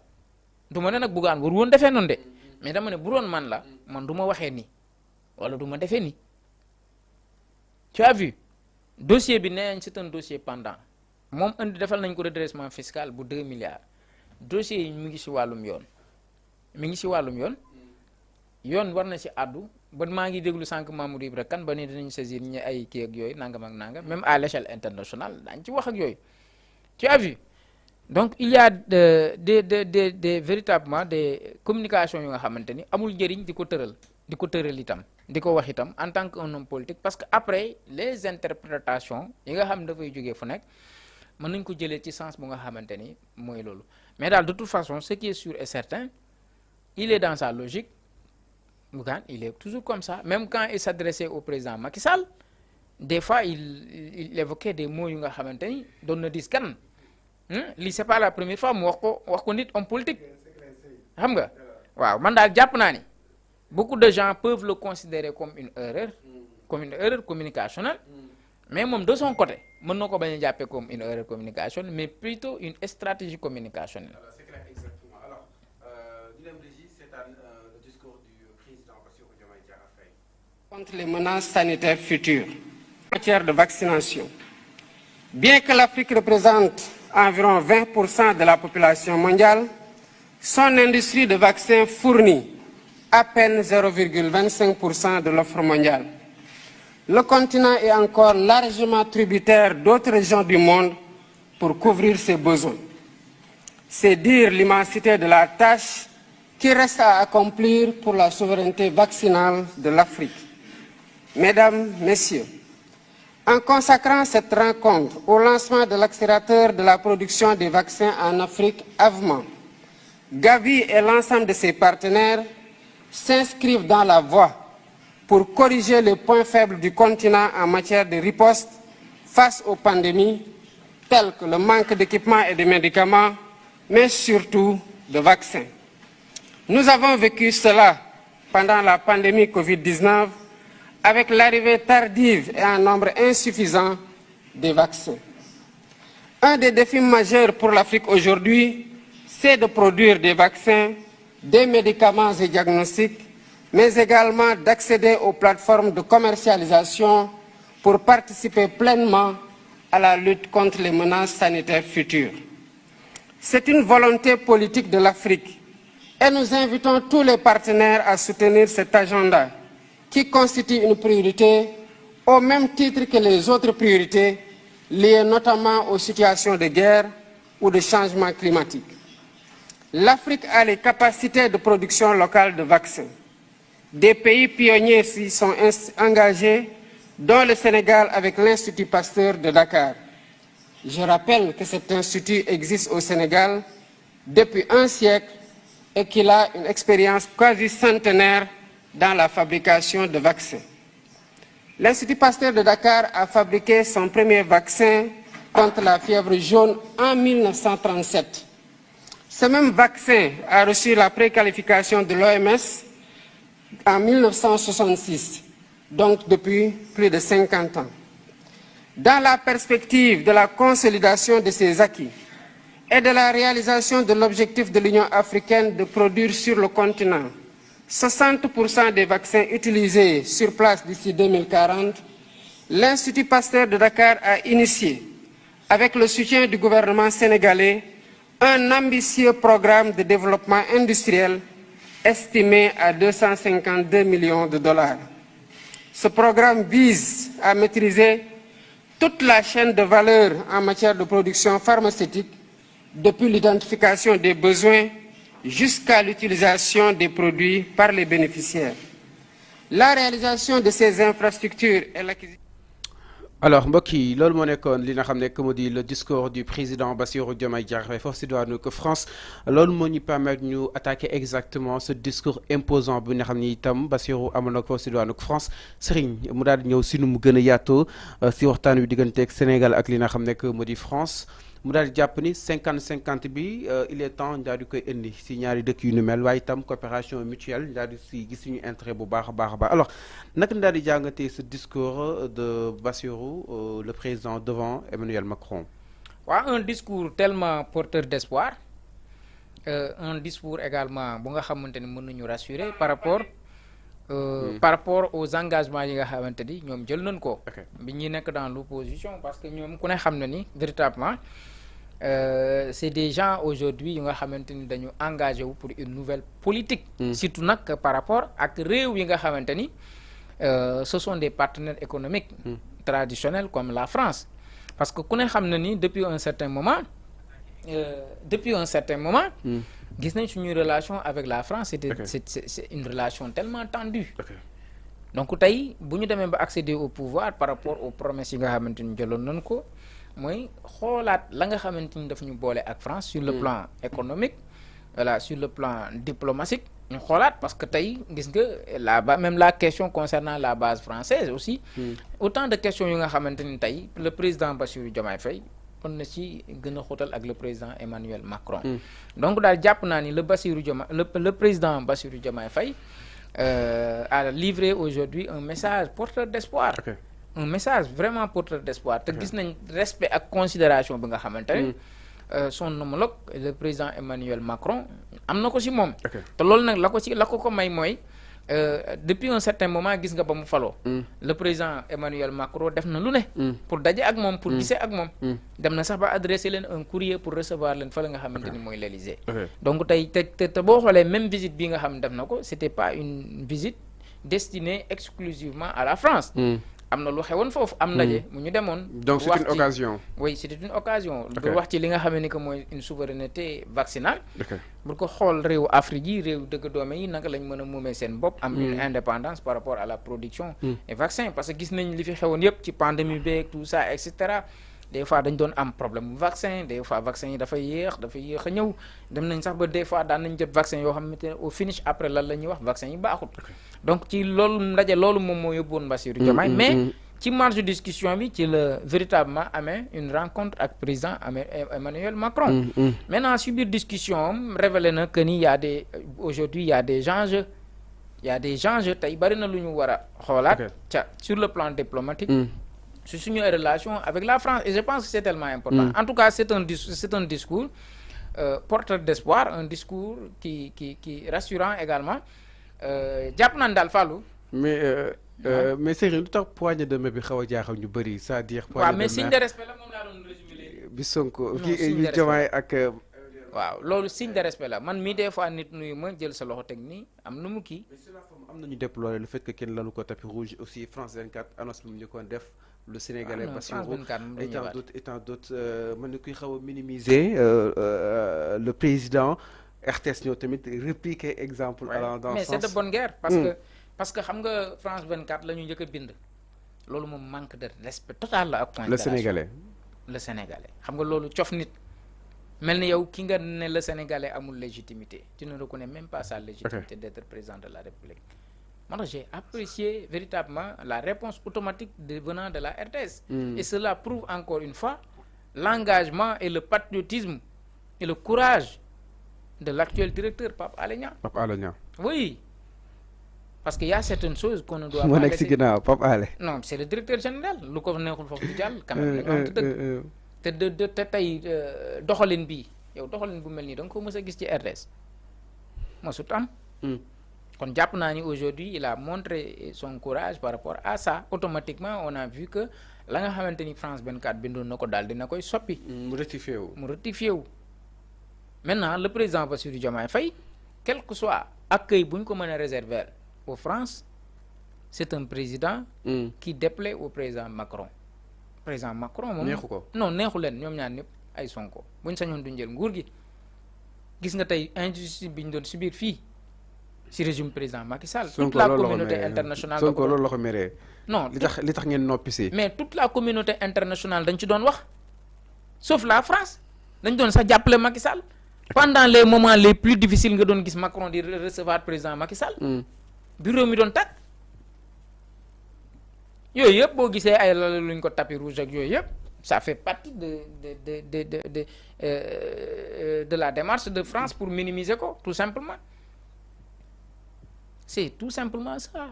du ma ne nag Bougane war woon defee noonu de mais dama ne bu doon man la man du ma waxee nii wala du ma defee nii tu as vu dossier bi nee nañ c'est un dossier pendant moom defal nañ ko redressement fiscal bu 2 milliards dossier yi mi ngi ci wàllum yoon war na ci àddu ba maa ngi déglu sànq Mamadou Ibra Kane ba ni dinañ saisir ñi ay kii ak yooyu nangam ak nangam même à l'échelle internationale daañu ci wax ak yooyu tu as vu donc il y a des véritablement des communications yu nga xamante ni amul njëriñ di ko tëral itam di ko wax itam en tant qu'un homme politique parce que après les interprétations yi nga xam ne dafay jógee fu nekk mën nañ ko jëlee ci sens bu nga xamante ni mooy loolu mais daal de toute façon ce qui est sûr et certain il est dans sa logique Bougane il est toujours comme ça même quand il s'adressait au président Macky Sall des fois il évoquait des mots yu nga xamante ni doon na dis kan lii c'est pas la première fois mu wax ko nit homme politique xam nga waaw man daal jàpp naa ni beaucoup de gens peuvent le considérer comme une erreur communicationnelle mais moom de son côté mën na ko bañ a jàppee comme une erreur communicationnelle mais plutôt une stratégie communicationnelle. Alors, c'est clair, exactement. Alors, Guillaume Régis, c'est le discours du président Bassirou Diomaye Diakhar Faye. Contre les menaces sanitaires futures en matière de vaccination. Bien que l'Afrique représente environ 20% de la population mondiale, son industrie de vaccins fournit à peine 0,25% de l'offre mondiale. Le continent est encore largement tributaire d'autres régions du monde pour couvrir ses besoins. C'est dire l'immensité de la tâche qui reste à accomplir pour la souveraineté vaccinale de l'Afrique. Mesdames, Messieurs, en consacrant cette rencontre au lancement de l'accélérateur de la production des vaccins en Afrique, AVMA, Gavi et l'ensemble de ses partenaires s'inscrivent dans la voie pour corriger les points faibles du continent en matière de riposte face aux pandémies, telles que le manque d'équipements et de médicaments, mais surtout de vaccins. Nous avons vécu cela pendant la pandémie Covid-19 avec l'arrivée tardive et en nombre insuffisant des vaccins. Un des défis majeurs pour l'Afrique aujourd'hui, c'est de produire des vaccins, des médicaments et diagnostics, mais également d'accéder aux plateformes de commercialisation pour participer pleinement à la lutte contre les menaces sanitaires futures. C'est une volonté politique de l'Afrique et nous invitons tous les partenaires à soutenir cet agenda qui constitue une priorité au même titre que les autres priorités liées notamment aux situations de guerre ou de changement climatique. L'Afrique a les capacités de production locale de vaccins. Des pays pionniers s'y sont engagés, dont le Sénégal avec l'Institut Pasteur de Dakar. Je rappelle que cet institut existe au Sénégal depuis un siècle et qu'il a une expérience quasi centenaire dans la fabrication de vaccins. L'Institut Pasteur de Dakar a fabriqué son premier vaccin contre la fièvre jaune en 1937. Ce même vaccin a reçu la préqualification de l'OMS en 1966, donc depuis plus de 50 ans. Dans la perspective de la consolidation de ces acquis et de la réalisation de l'objectif de l'Union africaine de produire sur le continent 60% des vaccins utilisés sur place d'ici 2040, l'Institut Pasteur de Dakar a initié, avec le soutien du gouvernement sénégalais, un ambitieux programme de développement industriel estimé à 252 millions de dollars. Ce programme vise à maîtriser toute la chaîne de valeur en matière de production pharmaceutique, depuis l'identification des besoins jusqu'à l'utilisation des produits par les bénéficiaires. La réalisation de ces infrastructures et l'acquisition. Alors mbokk yi loolu moo nekkoon li nga xam ne moo di le discours du président Bassirou Diomaye Diakhar Faye foofu si diwaanu France loolu moo ñu permettre ñu attaquer exactement ce discours imposant bi nga xam ne itam Bassirou amoon na ko foofu si diwaanu France Serigne mu daal di ñëw si nu mu gën a yaatoo si waxtaan wi digganteeg Sénégal ak li nga xam ne moo di France mu daal di jàpp ni 50-50 bi il est temps daal di koy indi si ñaari dëkk yu nu mel waaye itam coopération mutuelle daal di si gis suñu intérêt bu baax a baax a baax alors naka daal di jàngatee ce discours de Bassirou le président devant Emmanuel Macron. waaw un discours tellement porteur d'espoir un discours également bu nga xamante ni mën nañu rassurer par rapport aux engagements yi nga xamante ni ñoom jël nañ ko. bi ñuy nekk dans l'opposition parce que ñoom ku ne xam na ni véritablement c'est des gens aujourd'hui yu nga xamante ni dañu engagé wu pour une nouvelle politique. surtout nag par rapport ak réew yi nga xamante ni ce sont des partenaires économiques traditionnels comme la France parce que ku ne xam na ni depuis un certain moment depuis un certain moment gis nañ suñu relation avec la France c'est une relation tellement tendue donc tey bu ñu demee ba accéder au pouvoir par rapport aux promesses yi nga xamante ni jëloon nañ ko mooy xoolaat la nga xamante ni daf ñu boole ak France sur le plan économique voilà sur le plan diplomatique ñu xoolaat parce que tey gis nga même la question concernant la base française aussi autant de questions yu nga xamante ni tey le président Bassirou Diomaye Faye mën na ci gën a xóotal ak le président Emmanuel Macron donc daal jàpp naa ni le président Bassirou Diomaye Faye a livré aujourd'hui un message porteur d'espoir un message vraiment porteur d'espoir te gis nañ respect ak considération bi nga xamante ne son homologue le président Emmanuel Macron am na ko ci moom te loolu nag la ko may mooy depuis un certain moment gis nga ba mu faloo le président Emmanuel Macron def na lu ne pour daje ak moom pour gisee ak moom dem na sax ba adresser leen un courrier pour recevoir leen fa la nga xamante ni mooy l'Élysée donc tey te boo xoolee même visite bi nga xam def na ko c'était pas une visite destinée exclusivement à la France am na lu xewoon foofu am ndaje mu ñu demoon donc c'est une occasion oui c'était une occasion bu wax ci li nga xam ne que mooy une souveraineté vaccinale pour ko xool réewu Afrique yi réewu dëgg doome yi naka lañ mën a muumee seen bopp am une indépendance par rapport à la production et vaccin parce que gis nañ li fi xewoon yëpp ci pandémie beeg tout ça et cetera des fois dañ doon am problème vaccin des fois vaccin yi dafay yéex a ñëw dem nañ sax ba des fois daan nañ jot vaccin yoo xamante ne au finish après lan la ñuy wax vaccin yi baaxut donc ci loolu ndaje loolu moom moo yóbbuwoon Bassirou Diomaye mais ci marge de discussion bi ci la véritablement amee une rencontre ak président Emmanuel Macron maintenant si biir discussion am révélé na que ni aujourd'hui il y a des enjeux tey bari na lu ñu war a xoolaat sur le plan diplomatique sur suñu relation avec la France et je pense que c'est tellement important en tout cas c'est un discours porteur d'espoir un discours qui rassurant également jàpp naan daal Fallou mais c'est lu tax poignée de main bi xaw a jaaxal ñu bëri c'est-à-dire waaw mais signe de respect la moom laa doon résumé bi Sonko bi Diomaye ak waaw loolu signe de respect la man mii des fois nit nuyu ma jël sa loxo teg nii am nu mu kii am nañu déplorer le fait que kenn lalu ko tapis rouge aussi France 24 annonce bi mu njëkkoon def le Sénégalais Bassirou et tant d'autres mën na kuy xaw a minimiser le président RTS ñoo tamit répliquer exemple allant dans mais c'est de bonne guerre parce que xam nga France 24 la ñu njëkk a bind loolu moom manque de respect total la ak le Sénégalais xam nga loolu cof nit mel ni yow ki nga ne le Sénégalais amul légitimité tu ne reconnais même pas sa légitimité d'être président de la République moo tax j'ai apprécié véritablement la réponse automatique venant de la RTS et cela prouve encore une fois l'engagement et le patriotisme et le courage de l'actuel directeur Pape Alé Niang oui parce que y a certaines choses qu'on ne doit pas laisser Pape Alé non c'est le directeur général lu ko neexul foofu di jàll quand même dañu am dëgg te tey doxalin bii yow doxalin bu mel nii da nga ko mës a gis ci RTS masut am kon jàpp naa ni aujourd'hui il a montré son courage par rapport à ça automatiquement on a vu que la nga xamante ni France 24 bindoon na ko daal dina koy soppi mu rectifié wu maintenant le président Bassirou Diomaye Faye quel que soit accueil bu ñu ko mën a réserver au France c'est un président qui déplaît au président Macron moom neexu ko non neexu leen ñoom ñaar ñëpp ay Sonko buñ sañoon duñ jël nguur gi gis nga tey injustice bi ñu doon si biir fii si régime président Macky Sall toute la communauté internationale Sonko loolu la ko meree non li tax ngeen noppi si mais toute la communauté internationale dañ ci doon wax sauf la France dañ doon sax jàppale Macky Sall pendant les moments les plus difficiles nga doon gis Macron di recevoir président Macky Sall bi réew mi doon tàkk yooyu yëpp boo gisee ay la luñ ko tapis rouge ak yooyu yëpp ça fait partie de la démarche de France pour minimiser ko tout simplement c'est tout simplement ça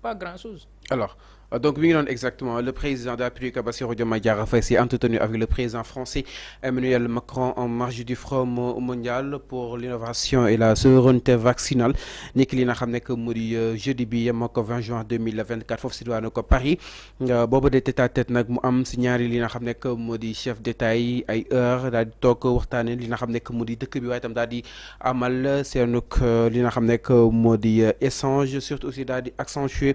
pas grand chose alors donc mi ngi doon exactement le président de la République Bassirou Diomaye Diakhar Faye s'est entretenu avec le président français Emmanuel Macron en marge du Forum mondial pour l'innovation et la souveraineté vaccinale nekk li nga xam ne que mu di jeudi bi yem ak 20 juin 2024 foofu si diwaanu ko Paris boobu de tête à tête nag mu am si ñaari li nga xam ne que mu di chef d'état yi ay heure daal di toog waxtaane li nga xam ne que mu di dëkk bi waaye itam daal di amal seenuk li nga xam ne que moo di échange surtout aussi daal di accentuer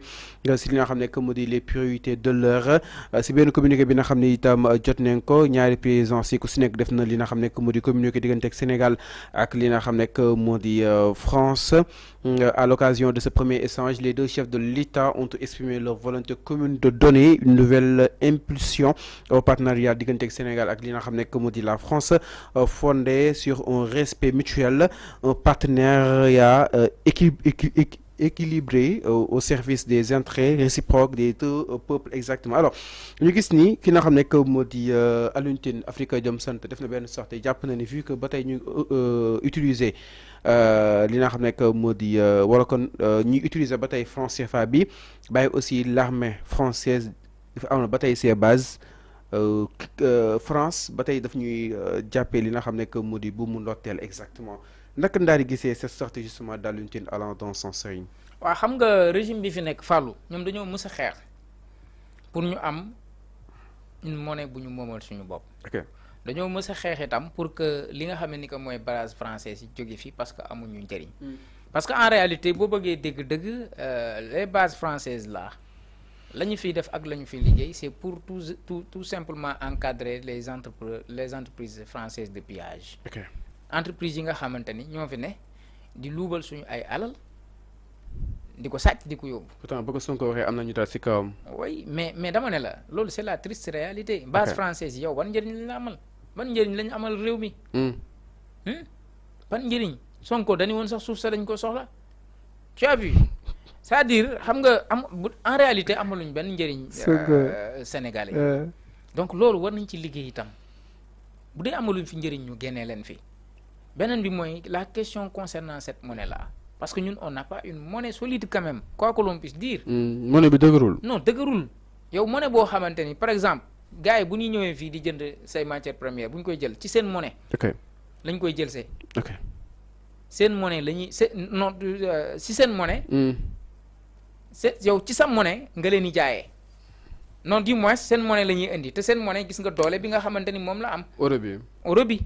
si li nga xam ne que mu di les priorités de l'heure si bien communiqué bi nga xam ne itam jot nañ ko ñaari présidence yi ku si nekk def na li nga xam ne moo di communiqué diggante ak Sénégal ak li nga xam ne moo di France. À l'occasion de ce premier échange, les deux chefs de l'État ont exprimé leur volonté commune de donner une nouvelle impulsion au partenariat diggante ak Sénégal ak li nga xam ne moo di la France fondé sur un respect mutuel, un partenariat équilibré au service des intérêts réciproques des deux peuples exactement. Alors ñu gis ni ki nga xam ne moo di Alioune Tine Africa Jom Center def na benn sortie jàpp na ni vu que ba tey ñu utiliser li nga xam ne moo di wala kon ñuy utiliser ba tey franc CFA bi bàyyi aussi l'armée française dafa am na ba tey ses bases France ba tey daf ñuy jàppee li nga xam ne moo di bu mu ndotteel exactement naka ndaa di gisee cette sortie justement d'Alioune Tine allant dans son sens. waaw xam nga régime bi fi nekk Fallou ñoom dañoo mës a xeex pour ñu am une monnaie bu ñu moomal suñu bopp. ok dañoo mës a xeex itam pour que li nga xam ne ni que mooy base française yi jóge fi parce que amuñu njëriñ. parce que en réalité boo bëggee dégg-dëgg les bases françaises là la ñu fiy def ak la ñu fiy liggéey c'est pour tout simplement encadrer les entreprises françaises de pillage. ok entreprise yi nga xamante ni ñoo fi ne di luubal suñu ay alal di ko sàcc di ko yóbbu. pourtant bu ko Sonko waxee am na ñu daal si kawam. oui mais dama ne la loolu c'est la triste réalité. base française yi yow ban njëriñ lañ la amal ban njëriñ lañ amal réew mi. ban njëriñ Sonko dañu woon sax suuf sa dañ ko soxla tu as vu c'est-à-dire xam nga en réalité amaluñ benn njëriñ. Sénégalais yi donc loolu war nañ ci liggéey itam bu dee amaluñ fi njëriñ ñu génnee leen fi. beneen bi mooy la question concernant cette monnaie là parce que ñun on n'a pas une monnaie solide quand même quoi que l'on puisse dire. monnaie bi dëgërul. non dëgërul yow monnaie boo xamante ni par exemple gars yi bu ñuy ñëwee fii di jënd say matières premières bu ñu koy jël ci seen monnaie. ok lañ koy jël see. ok seen monnaie la ñuy non si seen monnaie. yow ci sa monnaie nga leen di jaayee non du moins seen monnaie la ñuy indi te seen monnaie gis nga doole bi nga xamante ni moom la am. euro bi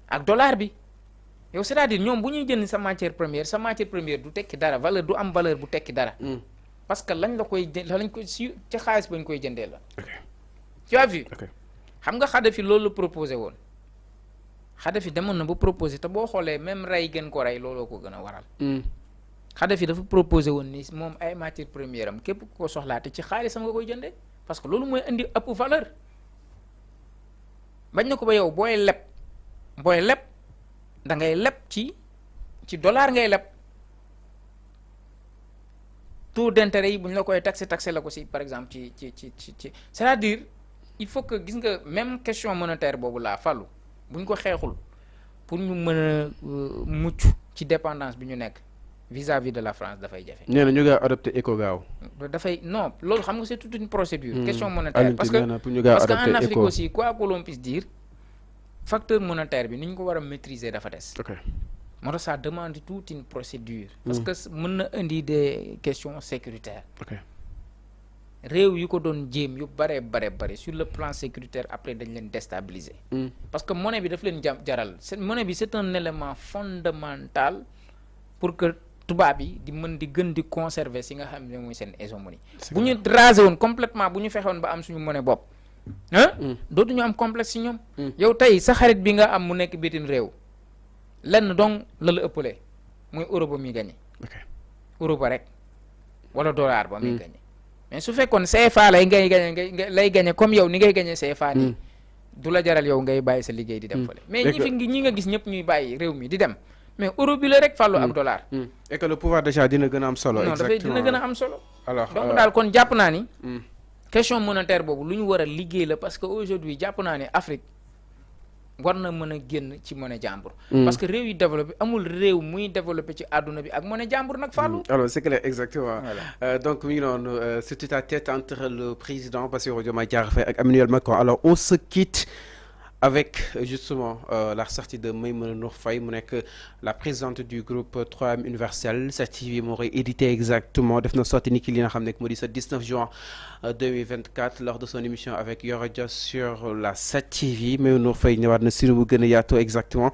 ak dollar bi. yow c'est-à-dire ñoom bu ñuy jënd sa matière première du tekki dara valeur du am valeur bu tekki dara. parce que lañ koy si ci xaalis bañ koy jëndee la. tu as vu. xam nga Kadhafi loolu la proposé woon Kadhafi demoon na ba proposé te boo xoolee même rey gën ko rey looloo ko gën a waral. Kadhafi dafa proposé woon ni moom ay matière première am képp ko soxlaate ci xaalisam nga koy jëndee parce que loolu mooy indi ëpp valeur bañ na ko ba yow booy leb. da ngay leb ci dollar ngay leb taux d'intérêt yi bu ñu la koy taxé la ko si par exemple ci c'est-à-dire il faut que gis nga même question monétaire boobu laa Fallou bu ñu ko xeexul pour ñu mën a mucc ci dépendance bi ñu nekk vis-à-vis de la France dafay jafe. nee na ñu ngi adopté éco gaaw. dafay non loolu xam nga c'est toute une procédure. question monétaire parce que en Afrique aussi quoi que l'on puisse dire. facteur monétaire bi ni ñu ko war a maîtriser dafa des. moo tax ça demande toute une procédure. parce que mën na indi des questions sécuritaires. réew yu ko doon jéem yu bare sur le plan sécuritaire après dañ leen déstabiliser. parce que monnaie bi daf leen jaral monnaie bi c'est un élément fondamental pour que tubaab yi di mën di gën di conserver si nga xam ne mooy seen hégémonie. bu ñu raser woon complètement bu ñu fexoon ba am suñu monnaie bopp. dootuñu am complexe ci ñoom. yow tey sa xarit bi nga am mu nekk bitim réew lenn donc la ëppalee muy euro ba muy gagné. euro ba rek wala dollar ba muy gagné mais su fekkoon CFA lay lay gagné comme yow ni ngay gagné CFA nii du la jaral yow ngay bàyyi sa liggéey di dem fële. mais ñi nga gis ñëpp ñuy bàyyi réew mi di dem mais euro bi la rek fàllu ak dollar. et que le pouvoir d'achat dina gën a am solo. exactement non dafay dina gën a am solo. alors donc daal kon jàpp naa ni. question monétaire boobu lu ñu war a liggéey la parce que aujourd'hui jàpp naa ne Afrique war na mën a génn ci monnaie jàmbur. parce que réew yi développé amul réew muy développé ci àdduna bi ak monnaie jàmbur nag Fallou. alors c'est clair exactement. Voilà. Donc mi ngi noonu c'est tête à tête entre le président Bassirou Diomaye Diakhar Faye ak Emmanuel Macron alors on se quitte avec justement la sortie de Maïmouna Ndour Faye mu nekk la présidente du groupe 3M Universel 7TV moo koy édité exactement def na sortie ni ki li nga xam ne moo di ce 19 juin 2024 lors de son émission avec Yoro Dia sur la 7TV Maïmouna Ndour Faye ñëwaat na si nu mu gën a yaatoo exactement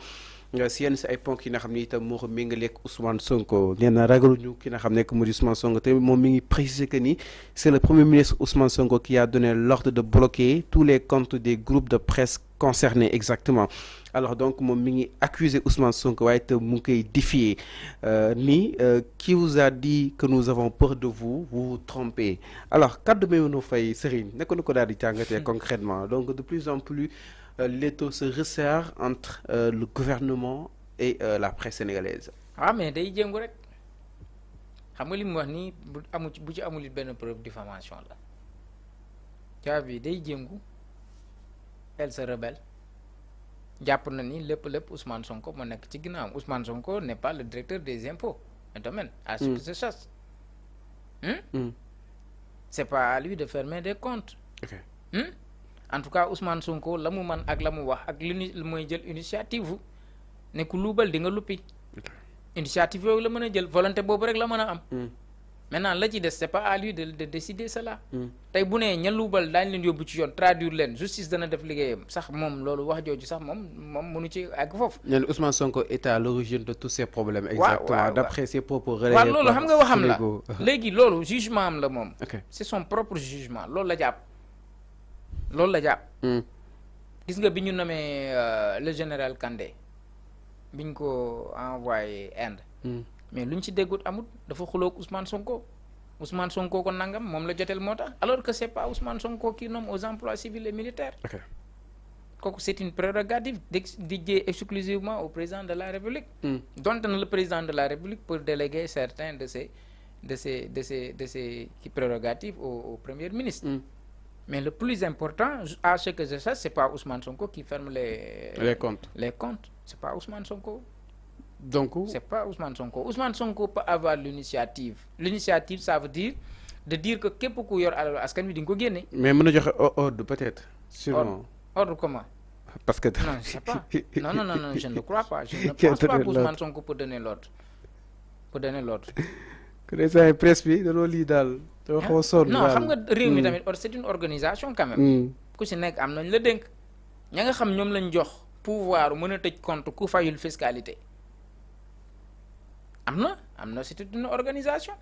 si yenn si ay ponk yi nga xam ne itam moo ko méngaleeg Ousmane Sonko nee na ragaluñu ki nga xam ne mu di Ousmane Sonko te moom mi ngi préciser que ni c'est le premier ministre Ousmane Sonko qui a donné l'ordre de bloquer tous les comptes des groupes de presse concernés exactement. Alors donc moom mi ngi accuser Ousmane Sonko waaye te mu ngi koy défier ni qui vous a dit que nous avons peur de vous vous trompez. Alors kaddu Maimouna Faye Serigne naka nu ko daal di jàngatee concrètement donc de plus en plus l'étau se resserre entre le gouvernement et la presse sénégalaise. Ah mais day jëngu rek xam nga li mu wax nii bu ci amul benn preuve diffamation la caabi day jëngu elle se rebelle. jàpp na ni lépp Ousmane Sonko moo nekk ci ginnaawam Ousmane Sonko n'est pas le directeur des impôts et domaines à ce que se chasse. C'est pas à lui de fermer des comptes. En tout cas Ousmane Sonko la mu man ak la mu wax ak li mooy jël initiative ne ku luubal di nga luppi initiative yooyu la mën a jël volonté boobu rek la mën a am. Maintenant la ci des c'est pas à lui de décider cela. tey bu nee ña luubal daañu leen yóbbu ci yoon traduire leen justice dana def liggéeyam sax moom loolu wax jooju sax moom mënu ci àgg foofu. ñenn Ousmane Sonko est à l'origine de tous ces problèmes. exactement d'après ses propos relayés. waaw loolu xam nga waxam la léegi loolu jugement am la moom. c'est son propre jugement loolu la jàpp. loolu la jàpp. gis nga bi ñu nommé le général Kandé biñ ko envoyé Inde. mais luñ ci déggut amut dafa xuloog Ousmane Sonko ko nangam moom la joteel moo tax alors que c'est pas Ousmane Sonko qui nomme aux emplois civils et militaires. kooku c'est une prérogative dédiée exclusivement au président de la République. donte na le président de la République pour déléguer certains de ses prérogatives au premier ministre. Mais le plus important à ce que je sache c'est pas Ousmane Sonko qui ferme les comptes c'est pas Ousmane Sonko. Donc c'est pas Ousmane Sonko. Ousmane Sonko peut avoir l'initiative ça veut dire de dire que képp ku yor alalu askan wi di nga ko génne. mais mën a joxe ordre peut-être. sûrement ordre comment. parce que non je sais pas non je ne crois pas je ne pense pas que Ousmane Sonko peut donner l'ordre que les presse bi dañoo lii daal. dafa xaw a sonn non xam nga réew mi tamit c'est une organisation quand même. ku si nekk am nañ la dénk ña nga xam ñoom lañ jox pouvoir mën a tëj compte ku fayul fiscalité. am na c'est une organisation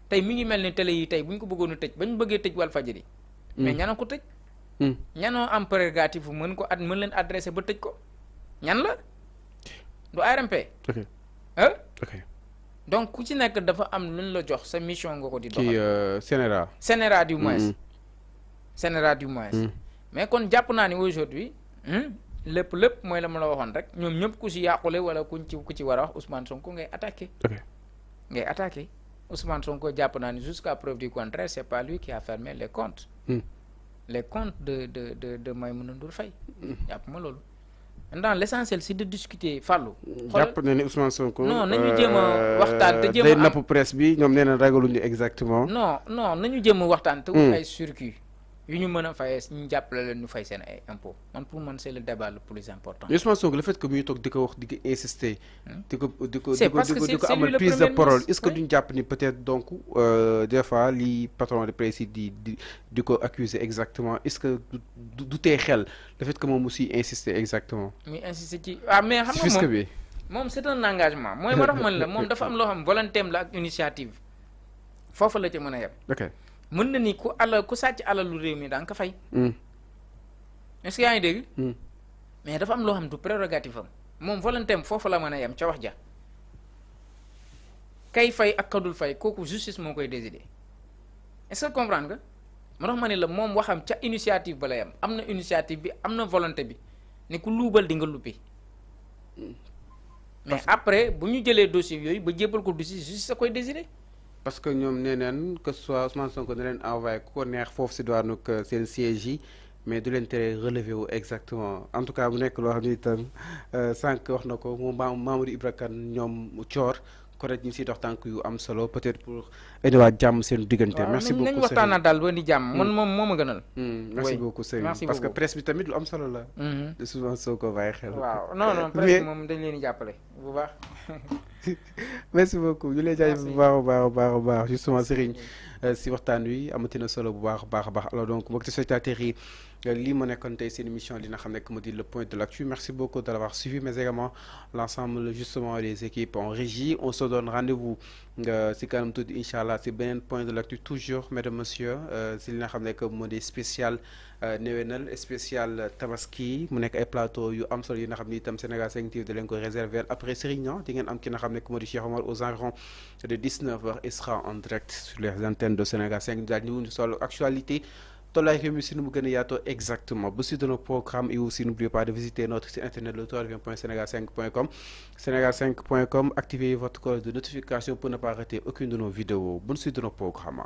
tey mi ngi mel ni télé yi tey bu ñu ko bëggoon a tëj ba ñu bëggee tëj Walfadjri mais ñana ko tëj. ñanoo am prérogative mën leen adressé ba tëj ko ñan la du ARMP. ok donc ku ci nekk dafa am luñ la jox sa mission nga ko di doxal. ci Sénéra du moins. Sénéra du moins. mais kon jàpp naa ni aujourd'hui lépp mooy la ma la waxoon rek ñoom ñëpp ku ci yàqule wala ku ci war a wax Ousmane Sonko ngay attaqué Ousmane Sonko jàpp naa ni jusqu'à preuve du contraire c'est pas lui qui a fermé les comptes. Les comptes de Maïmouna Ndour Faye. jàpp ma loolu. maintenant l'essentiel c'est de discuter Fallou. jàpp na ni Ousmane Sonko. non nañu jéem a waxtaan te jéem a day napp presse bi ñoom nee na ragaluñu exactement. non nañu jéem a waxtaan te wut ay circuit yu ñu mën a fayee ñu jàppale leen ñu fay seen ay impôts man pour man c'est le débat le plus important. Ousmane Sonko le fait que muy toog di ko wax di ko insister. di ko parce que di ko amal prise de parole est-ce que duñ jàpp ni peut-être donc des fois li patron de presse yi di ko accuser exactement est-ce que du tee xel le fait que moom aussi insister exactement. muy insister ci mais xam nga moom c'est un engagement mooy ma tax man la moom dafa am loo xam volonté la ak initiative foofu la ci mën a yem. ok mën na ni ku sàcc alalu réew mi danga ko fay. est-ce que yaa ngi dégg. mais dafa am loo xam du prérogative am moom volonté am foofu la mën a yem ca wax ja kay fay ak kadul fay kooku justice moo koy décider est-ce que comprendre nga moo tax ma ne la moom waxam ca initiative ba la yem am na initiative bi am na volonté bi ne ku luubal di nga luppi mais après bu ñu jëlee dossier yooyu ba jébbal ko dossier justice a koy décider. parce que ñoom nee neen que ce soit Ousmane Sonko ne leen envoyé ku ko neex foofu si doonu que seen siège yi mais du leen tere relevé wu exactement en tout cas bu nekk loo xam ne itam sànq wax na ko moom Mamadou Ibra Kane ñoom Thior correct ñu siy dox tànk yu am solo peut-être pour indiwaat jàmm seen diggante. merci beaucoup nañu waxtaanaat daal ba ni jàmm. man moom moo ma gënal. merci beaucoup Serigne parce que presse bi tamit lu am solo la. de souvent soo ko bàyyi xel. waaw non presse bi moom dañ leen di jàppale bu baax. merci beaucoup ñu lay jaajëf bu baax justement Serigne si waxtaan wi amati na solo bu baax a baax alors donc mbokk spectateurs yi lii moo nekkoon tey seen émission li nga xam ne moo di le point de l'actu. Merci beaucoup de l'avoir suivi, mais également l'ensemble justement des équipes en régie. On se donne rendez-vous si kanam tuuti incha allah si beneen point de l'actu toujours mesdames messieurs si li nga xam ne moo di spécial néwénal spécial tabaski mu nekk ay plateau yu am solo yi nga xam ni itam Sénégal 5 TV da leen ko réserver après Serigne Niang di ngeen am ki nga xam ne moo di Cheikh Omar aux environs de 19h. Il sera en direct sur les antennes de Sénégal 5 daal ñu solo actualité tolluwaay réew mi si nu mu gën a yaatoo exactement bu si de nos programmes et aussi n'oubliez pas de visiter notre site internet le www.senegal5.com senegal5.com. Activez votre cloche de notification pour ne pas rater aucune de nos vidéos. Bonne suite de nos programmes.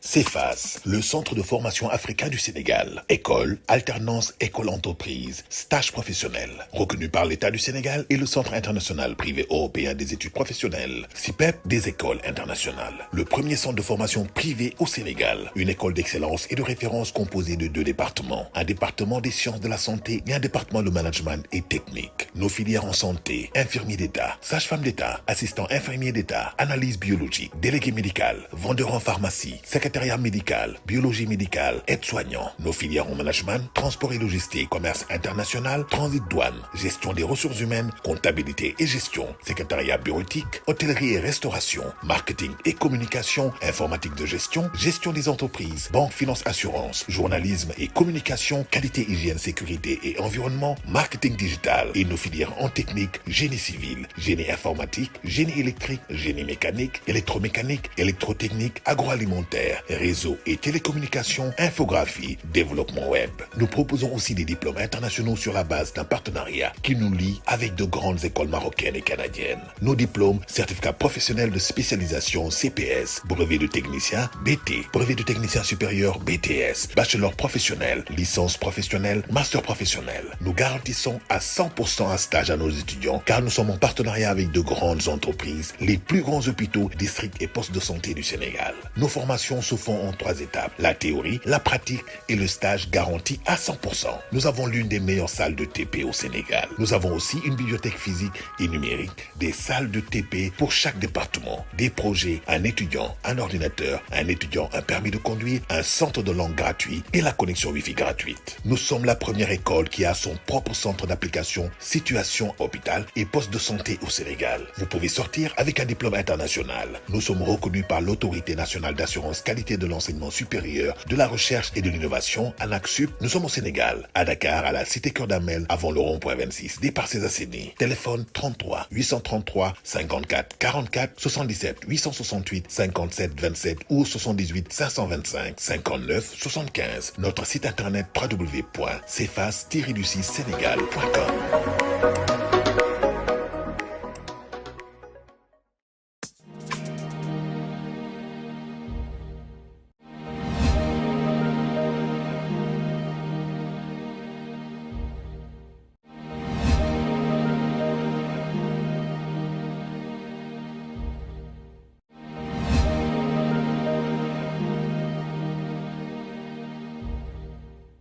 CEFAS, le centre de formation africain du Sénégal. École, alternance, école-entreprise, stage professionnel. Reconnu par l'État du Sénégal et le Centre international privé européen des études professionnelles. CIPEP, des écoles internationales. Le premier centre de formation privé au Sénégal. Une école d'excellence et de référence composée de 2 départements. Un département des sciences de la santé et un département de management et technique. Nos filières en santé, infirmier d'État, sage-femme d'État, assistant infirmier d'État, analyse biologique, délégué médical, vendeur en pharmacie, secrétaire médical, biologie médicale, aide-soignant. Nos filières en management, transport et logistique, commerce international, transit douane, gestion des ressources humaines, comptabilité et gestion, secrétariat bureautique, hôtellerie et restauration, marketing et communication, informatique de gestion, gestion des entreprises, banque, finance, assurance, journalisme et communication, qualité, hygiène, sécurité et environnement, marketing digital et nos filières en technique, génie civil, génie informatique, génie électrique, génie mécanique, électromécanique, électrotechnique, agroalimentaire, réseau et télécommunications, infographie, développement web. Nous proposons aussi des diplômes internationaux sur la base d'un partenariat qui nous lie avec de grandes écoles marocaines et canadiennes. Nos diplômes, certificats professionnels de spécialisation CPS, brevet de technicien BT, brevet de technicien supérieur BTS, bachelor professionnel, licence professionnelle, master professionnel. Nous garantissons à 100% un stage à nos étudiants car nous sommes en partenariat avec de grandes entreprises, les plus grands hôpitaux, districts et postes de santé du Sénégal. Nos formations se font en 3 étapes, la théorie, la pratique et le stage garanti à 100%. Nous avons l'une des meilleures salles de TP au Sénégal. Nous avons aussi une bibliothèque physique et numérique, des salles de TP pour chaque département, des projets, un étudiant, un ordinateur, un étudiant, un permis de conduire, un centre de langue gratuit et la connexion Wi-Fi gratuite. Nous sommes la première école qui a son propre centre d'application, situation, hôpital et poste de santé au Sénégal. Vous pouvez sortir avec un diplôme international. Nous sommes reconnus par l'Autorité nationale d'assurance qualité de l'enseignement supérieur, de la recherche et de l'innovation, ANAQ-Sup. Nous sommes au Sénégal, à Dakar, à la cité Cœur d'Amel, avant le rond-point 26, départ César Séné. Téléphone 33 833 54 44 77 868 57 27 ou 78 525 59 75. Notre site internet www.cefas-sénégal.com.